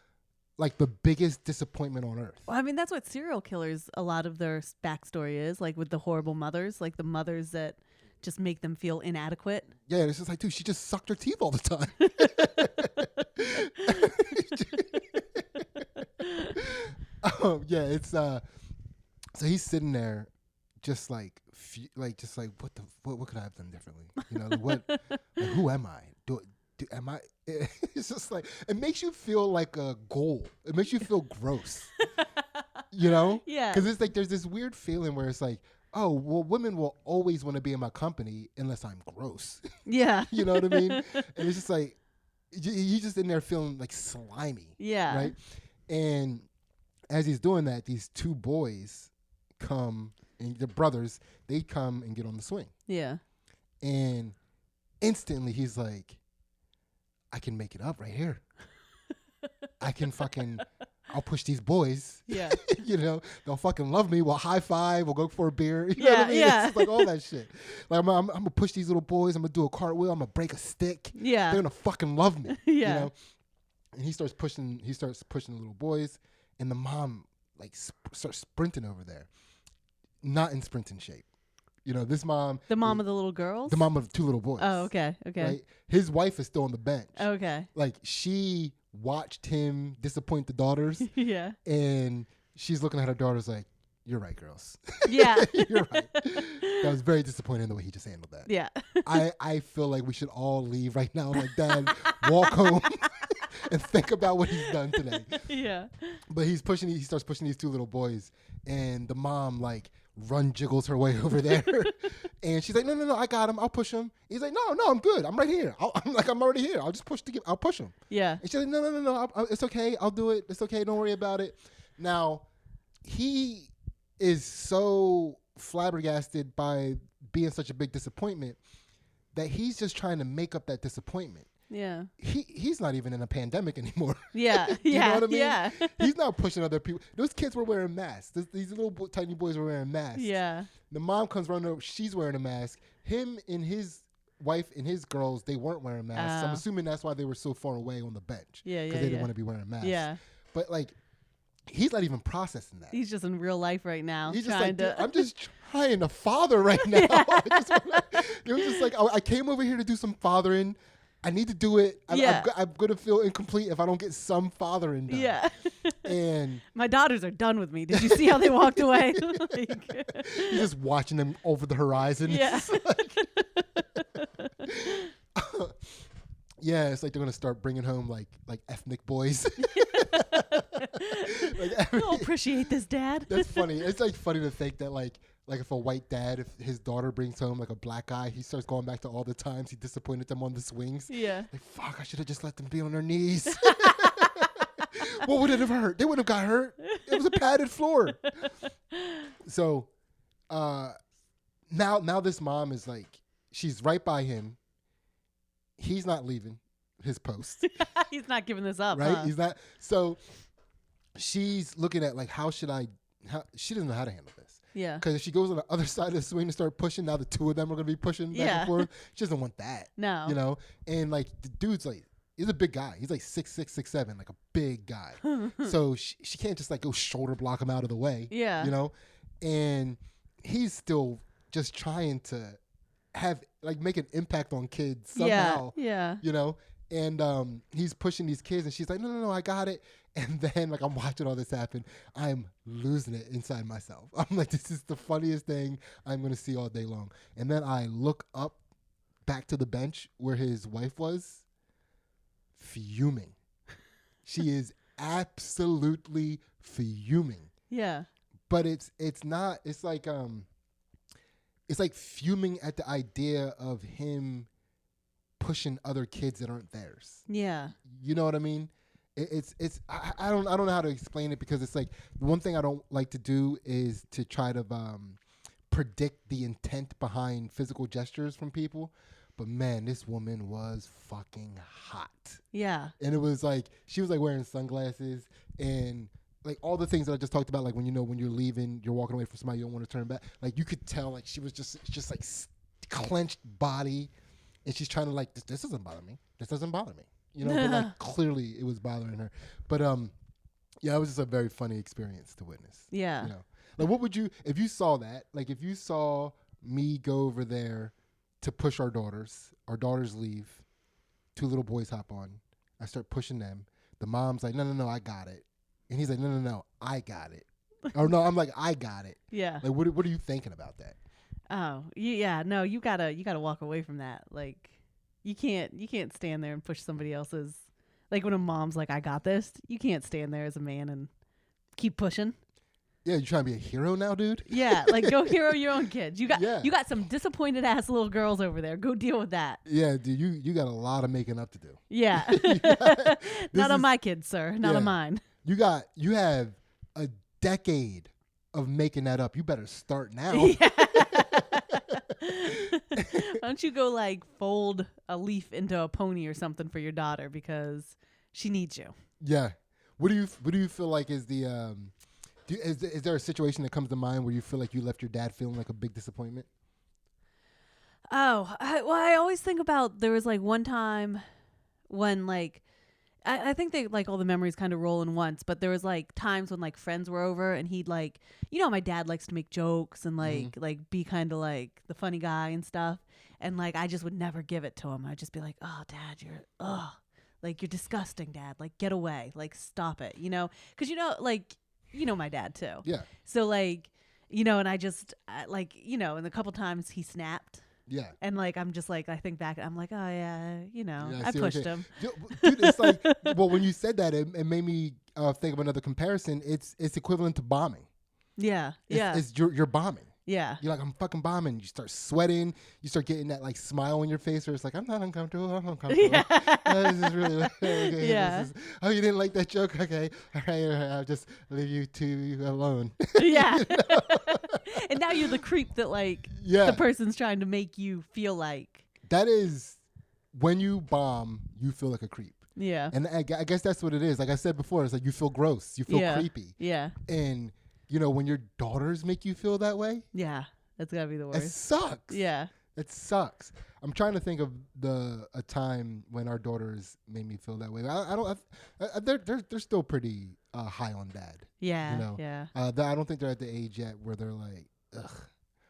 like the biggest disappointment on earth. Well, I mean, that's what serial killers, a lot of their backstory is, like with the horrible mothers, like the mothers that just make them feel inadequate. Yeah, it's just like, dude, she just sucked her teeth all the time. Yeah, it's so he's sitting there just like what could I have done differently? You know, like, who am I? Am I? It's just like, it makes you feel like a goal. It makes you feel gross. You know? Yeah. Because it's like there's this weird feeling where it's like, oh, well, women will always want to be in my company unless I'm gross. Yeah. You know what I mean? And it's just like, you just in there feeling like slimy. Yeah. Right? And as he's doing that, these two boys come, and the brothers, they come and get on the swing. Yeah. And instantly he's like, I can make it up right here. I'll push these boys. Yeah. You know, they'll fucking love me. We'll high five. We'll go for a beer. You know Yeah, what I mean? yeah. It's just like all that shit. Like, I'm going to push these little boys. I'm going to do a cartwheel. I'm going to break a stick. Yeah. They're going to fucking love me. Yeah. You know? And he starts pushing the little boys. And the mom, like, starts sprinting over there. Not in sprinting shape. You know, this mom. The mom of the little girls? The mom of the two little boys. Oh, okay. Okay. Right? His wife is still on the bench. Okay. Like, she watched him disappoint the daughters. Yeah. And she's looking at her daughters like, you're right, girls. Yeah. You're right. That was very disappointing the way he just handled that. Yeah. I feel like we should all leave right now. Like, Dad, walk home and think about what he's done today. Yeah. But he starts pushing these two little boys. And the mom, like, run jiggles her way over there. And she's like, no, I got him. I'll push him. He's like, no, I'm good. I'm right here. I'm already here. I'll just I'll push him. Yeah. And she's like, no. It's okay. I'll do it. It's okay. Don't worry about it. Now, he is so flabbergasted by being such a big disappointment that he's just trying to make up that disappointment. Yeah. He's not even in a pandemic anymore. Yeah. You know what I mean? Yeah. He's not pushing other people. Those kids were wearing masks. These little tiny boys were wearing masks. Yeah. The mom comes running over. She's wearing a mask. Him and his wife and his girls, they weren't wearing masks. So I'm assuming that's why they were so far away on the bench. Yeah. Because they didn't want to be wearing masks. Yeah. But like, he's not even processing that. He's just in real life right now. He's just trying like, to. I'm just trying to father right now. It was just like, I came over here to do some fathering. I need to do it. I'm going to feel incomplete if I don't get some fathering done. Yeah. And my daughters are done with me. Did you see how they walked away? You're just watching them over the horizon. Yeah. Yeah, it's like they're gonna start bringing home like ethnic boys. I'll appreciate this, Dad. That's funny. It's like funny to think that like if a white dad, if his daughter brings home like a black guy, he starts going back to all the times he disappointed them on the swings. Yeah. Like, fuck, I should have just let them be on their knees. What would it have hurt? They wouldn't have got hurt. It was a padded floor. So, now this mom is like, she's right by him. He's not leaving his post. He's not giving this up, right? Huh? He's not. So she's looking at like, she doesn't know how to handle this. Yeah. Because if she goes on the other side of the swing and start pushing, now the two of them are going to be pushing back and forth. She doesn't want that. No. You know? And like the dude's like, he's a big guy. He's like 6'6", 6'7", like a big guy. So she can't just like go shoulder block him out of the way. Yeah. You know? And he's still just trying to make an impact on kids somehow. Yeah. You know? And he's pushing these kids and she's like, no, I got it. And then like I'm watching all this happen. I'm losing it inside myself. I'm like, this is the funniest thing I'm going to see all day long. And then I look up back to the bench where his wife was, fuming. She is absolutely fuming. Yeah. But it's like fuming at the idea of him pushing other kids that aren't theirs. Yeah. You know what I mean? I don't know how to explain it, because it's like the one thing I don't like to do is to try to predict the intent behind physical gestures from people. But man, this woman was fucking hot. Yeah. And it was like, she was like wearing sunglasses and like all the things that I just talked about, like when you're leaving, you're walking away from somebody, you don't want to turn back. Like you could tell, like she was just like clenched body, and she's trying to like, this doesn't bother me. This doesn't bother me. You know, but like clearly it was bothering her. But yeah, it was just a very funny experience to witness. Yeah. You know, like what would you, if you saw that, like if you saw me go over there to push our daughters leave, two little boys hop on, I start pushing them. The mom's like, no, I got it. And he's like, no, I got it. Or no, I'm like, I got it. Yeah. Like, what are you thinking about that? Oh, yeah. No, you gotta walk away from that. Like, you can't stand there and push somebody else's. Like when a mom's like, I got this. You can't stand there as a man and keep pushing. Yeah, you trying to be a hero now, dude? Yeah, like go hero your own kids. You got some disappointed ass little girls over there. Go deal with that. Yeah, dude, you got a lot of making up to do. Yeah. Not on my kids, sir. Not on mine. You have a decade of making that up. You better start now. Yeah. Why don't you go like fold a leaf into a pony or something for your daughter, because she needs you. Yeah. What do you feel like is the is there a situation that comes to mind where you feel like you left your dad feeling like a big disappointment? Oh, I always think about, there was like one time when like, I think they like all the memories kind of roll in once, but there was like times when like friends were over and he'd like, you know, my dad likes to make jokes and like be kind of like the funny guy and stuff. And like, I just would never give it to him. I'd just be like, oh, Dad, you're disgusting, Dad. Like, get away. Like, stop it, you know? Because, you know, like, you know my dad too. Yeah. So like, you know, and I just like, you know, and a couple times he snapped. Yeah. And like, I'm just like, I think back, I'm like, oh yeah, you know, yeah, I pushed him. Dude, it's like, well, when you said that, it made me think of another comparison. It's equivalent to bombing. Yeah. Yeah. You're bombing. Yeah. You're like, I'm fucking bombing. You start sweating. You start getting that like smile on your face where it's like, I'm not uncomfortable. I'm uncomfortable. Yeah. This is really okay. Yeah. Oh, you didn't like that joke? Okay. All right. I'll just leave you two alone. Yeah. You know? And now you're the creep that like Yeah. the person's trying to make you feel like. That is when you bomb, you feel like a creep. Yeah. And I guess that's what it is. Like I said before, it's like you feel gross. You feel creepy. Yeah. And, you know, when your daughters make you feel that way, Yeah. That's gotta be the it worst. sucks. Yeah. It sucks. I'm trying to think of a time when our daughters made me feel that way. They're still pretty high on dad. Yeah. You know? Yeah. I don't think they're at the age yet where they're like, ugh.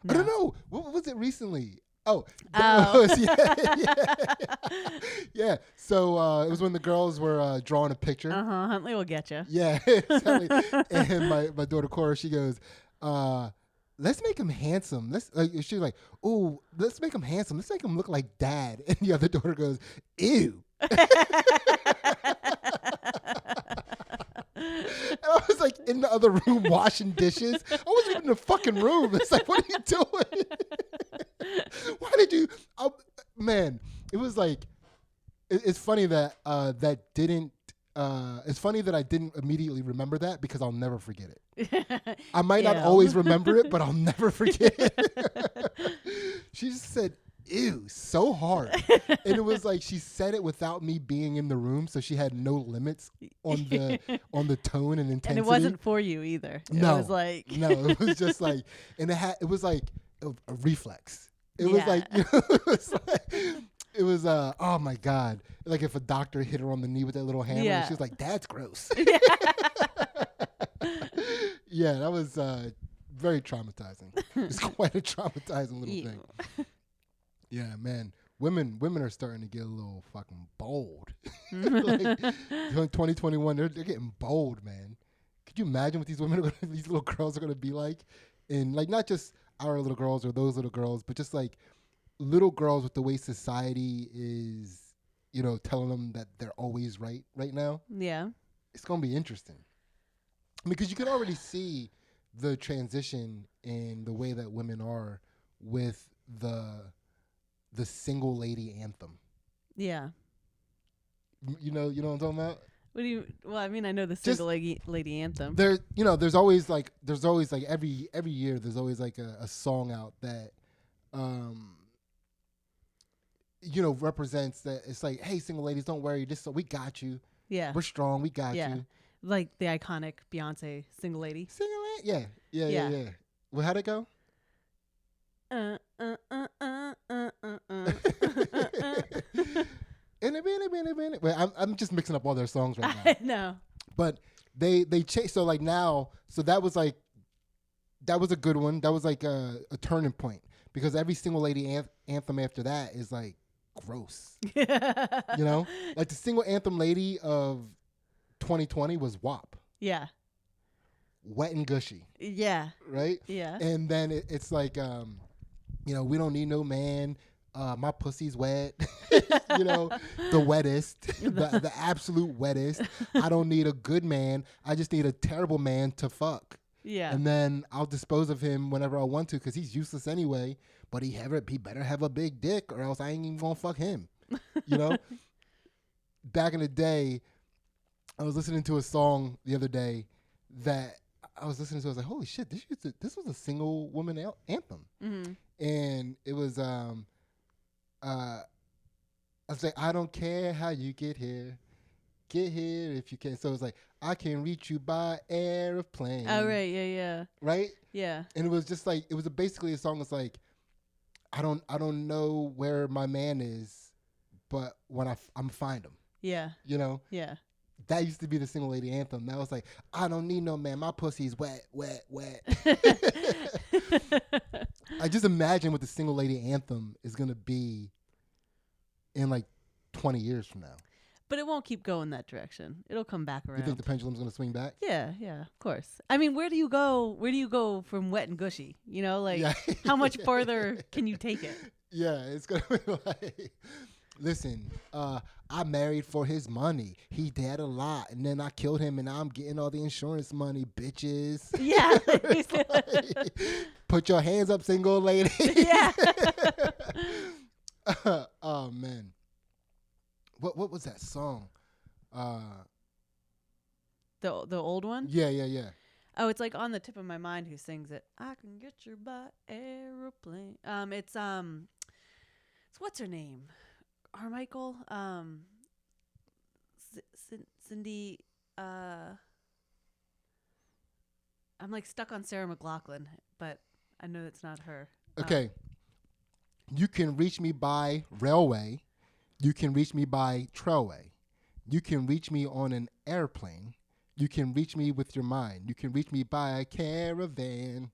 No. I don't know. What was it recently? Oh. Yeah. So it was when the girls were drawing a picture. Huntley will get you. Yeah. Exactly. And my daughter Cora, she goes, let's make him handsome. She was like, oh, let's make him handsome. Let's make him look like dad. And the other daughter goes, ew. And I was like in the other room washing dishes. I wasn't even in the fucking room. It's like, what are you doing? Why did you? Man, it was like, it's funny that it's funny that I didn't immediately remember that because I'll never forget it. I might not always remember it, but I'll never forget it. She just said, ew, so hard. And it was like she said it without me being in the room, so she had no limits on the tone and intensity. And it wasn't for you either. No. It was like No, it was just like, and it was like a reflex. It was like, you know, it was oh my God. Like if a doctor hit her on the knee with that little hammer, and she was like, that's gross. Yeah, that was very traumatizing. It's quite a traumatizing little thing. Yeah, man. Women are starting to get a little fucking bold. Like 2021, they're getting bold, man. Could you imagine what these these little girls are gonna be like? And like not just our little girls or those little girls, but just like little girls with the way society is, you know, telling them that they're always right now. Yeah. It's gonna be interesting. Because you can already see the transition in the way that women are with the single lady anthem. Yeah. You know what I'm talking about? What do you? Well, I mean, I know the single lady anthem. There's always like every year there's always like a song out that, represents that. It's like, hey, single ladies, don't worry, we got you. Yeah. We're strong. We got you. Like the iconic Beyonce single lady. Single lady. Yeah. Well, how'd it go? Well, I'm just mixing up all their songs right now. I know. But they changed. So like now, so that was a good one. That was like a turning point because every single lady anthem after that is like gross. You know, like the single anthem lady of 2020 was WAP. Yeah. Wet and Gushy. Yeah. Right. Yeah. And then it's like, we don't need no man. My pussy's wet. The wettest, the absolute wettest. I don't need a good man. I just need a terrible man to fuck. Yeah. And then I'll dispose of him whenever I want to because he's useless anyway. But he better have a big dick or else I ain't even gonna fuck him. You know? Back in the day, I was listening to a song the other day that I was listening to. I was like, holy shit, this was a single woman anthem. Mm-hmm. And it was I was like, I don't care how you get here if you can. So it's like, I can reach you by airplane. Oh right, yeah. Right? Yeah. And it was just like, it was basically a song that's like, I don't know where my man is, but when I'm find him. Yeah. You know? Yeah. That used to be the single lady anthem. That was like, I don't need no man. My pussy's wet. I just imagine what the single lady anthem is going to be in like 20 years from now. But it won't keep going that direction. It'll come back around. You think the pendulum's going to swing back? Yeah, of course. I mean, where do you go from wet and gushy? You know, like how much further can you take it? Yeah, it's going to be like, Listen, I married for his money. He did a lot, and then I killed him, and now I'm getting all the insurance money, bitches. Yeah. Put your hands up, single lady. Yeah. Oh man, what was that song? The old one? Yeah. Oh, it's like on the tip of my mind who sings it. I can get you by aeroplane. It's what's her name? Carmichael? Cindy, I'm like stuck on Sarah McLachlan, but I know it's not her. Okay. You can reach me by railway. You can reach me by trailway. You can reach me on an airplane. You can reach me with your mind. You can reach me by a caravan.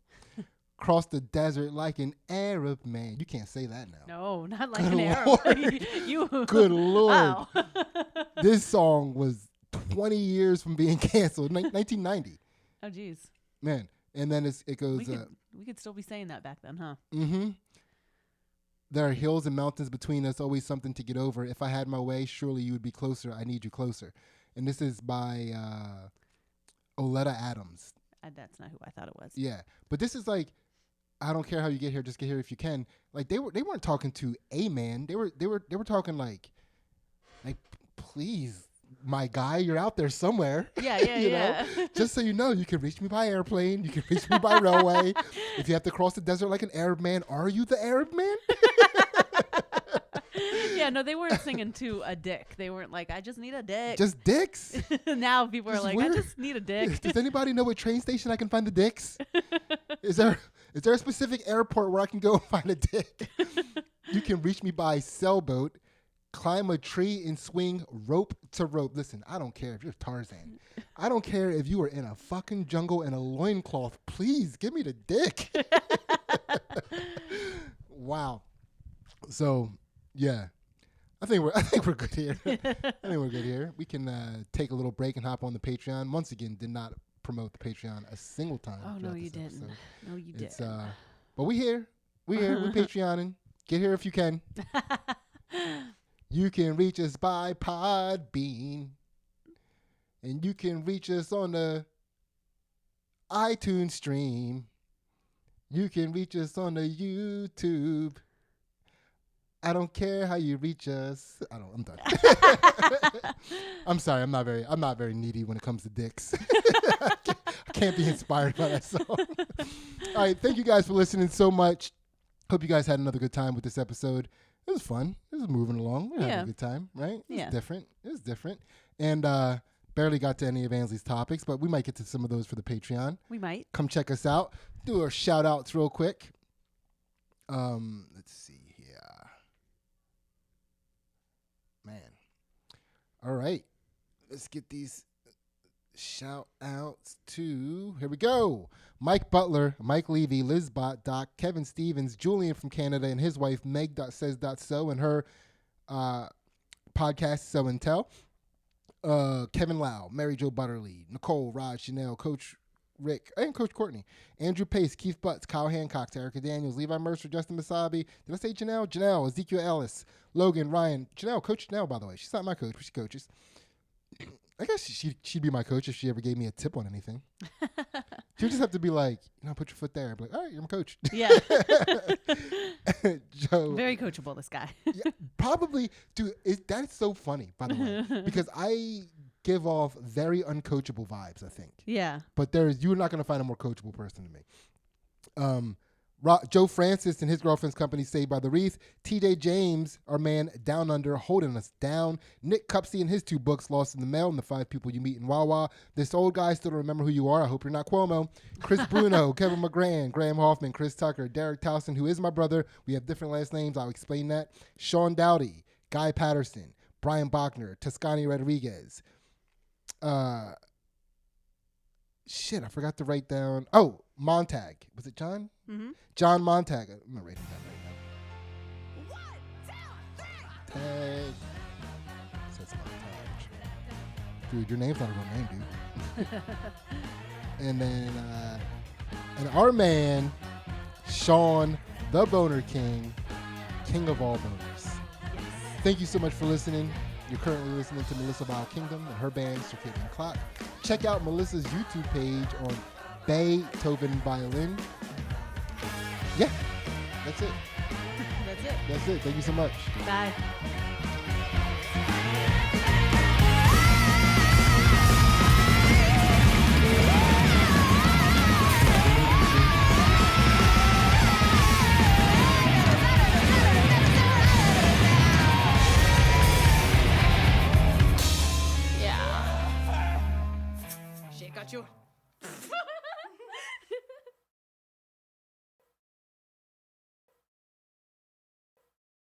Cross the desert like an Arab man. You can't say that now. No, not like Good an Arab. Lord. You. Good Lord. Wow. This song was 20 years from being canceled. 1990. Oh, geez. Man. And then it goes. We could still be saying that back then, huh? Mm-hmm. There are hills and mountains between us, always something to get over. If I had my way, surely you would be closer. I need you closer. And this is by Oleta Adams. That's not who I thought it was. Yeah. But this is like, I don't care how you get here, just get here if you can. Like they weren't talking to a man. They were talking like please, my guy, you're out there somewhere. Yeah, you yeah. know? Just so you know, you can reach me by airplane. You can reach me by railway. If you have to cross the desert like an Arab man, are you the Arab man? Yeah, no, they weren't singing to a dick. They weren't like, I just need a dick. Just dicks. Now people are Just like, weird. I just need a dick. Does anybody know what train station I can find the dicks? Is there a specific airport where I can go and find a dick? You can reach me by sailboat, climb a tree and swing rope to rope. Listen, I don't care if you're Tarzan. I don't care if you are in a fucking jungle in a loincloth. Please give me the dick. Wow. So, yeah. I think we're good here. We can take a little break and hop on the Patreon. Once again, did not promote the Patreon a single time. Oh, no, you didn't. Episode. No, you didn't. But we here. We're Patreoning. Get here if you can. You can reach us by Podbean. And you can reach us on the iTunes stream. You can reach us on the YouTube. I don't care how you reach us. I'm done. I'm sorry. I'm not very needy when it comes to dicks. I can't be inspired by that song. All right. Thank you guys for listening so much. Hope you guys had another good time with this episode. It was fun. It was moving along. We had a good time, right? It was different. And barely got to any of Ansley's topics, but we might get to some of those for the Patreon. We might. Come check us out. Do our shout outs real quick. Let's see here. Man. All right. Let's get these shout outs to, here we go. Mike Butler, Mike Levy, Liz Bott, Doc, Kevin Stevens, Julian from Canada, and his wife Meg.says.so and her podcast So and Tell. Kevin Lau, Mary Jo Butterly, Nicole, Raj, Chanel, Coach Rick, and Coach Courtney, Andrew Pace, Keith Butts, Kyle Hancock, Erica Daniels, Levi Mercer, Justin Masabi. Did I say Janelle? Janelle, Ezekiel Ellis, Logan, Ryan, Janelle, Coach Janelle, by the way. She's not my coach, but she coaches. I guess she'd be my coach if she ever gave me a tip on anything. She would just have to be like, put your foot there. I'd be like, all right, you're my coach. Yeah. Joe, very coachable, this guy. Yeah, probably, dude, that's so funny, by the way, because I give off very uncoachable vibes, I think. Yeah. But you're not going to find a more coachable person than me. Joe Francis and his girlfriend's company, Saved by the Wreath. TJ James, our man Down Under, holding us down. Nick Cupsey and his 2 books, Lost in the Mail and The 5 People You Meet in Wawa. This old guy still don't remember who you are. I hope you're not Cuomo. Chris Bruno, Kevin McGran, Graham Hoffman, Chris Tucker, Derek Towson, who is my brother. We have different last names. I'll explain that. Sean Dowdy, Guy Patterson, Brian Bachner, Toscani Rodriguez. Shit, I forgot to write down. Oh, Montag. Was it John? Mm-hmm. John Montag. I'm going to write him down right now. 1, 2, 3. Tag. Says Montag. Dude, your name's not a real name, dude. And then, and our man, Sean, the Boner King, king of all boners. Yes. Thank you so much for listening. You're currently listening to Melissa Vile Kingdom and her band, Circadian Clock. Check out Melissa's YouTube page on Beethoven Violin. Yeah, that's it. That's it. That's it. Thank you so much. Bye. Yeah. She got you.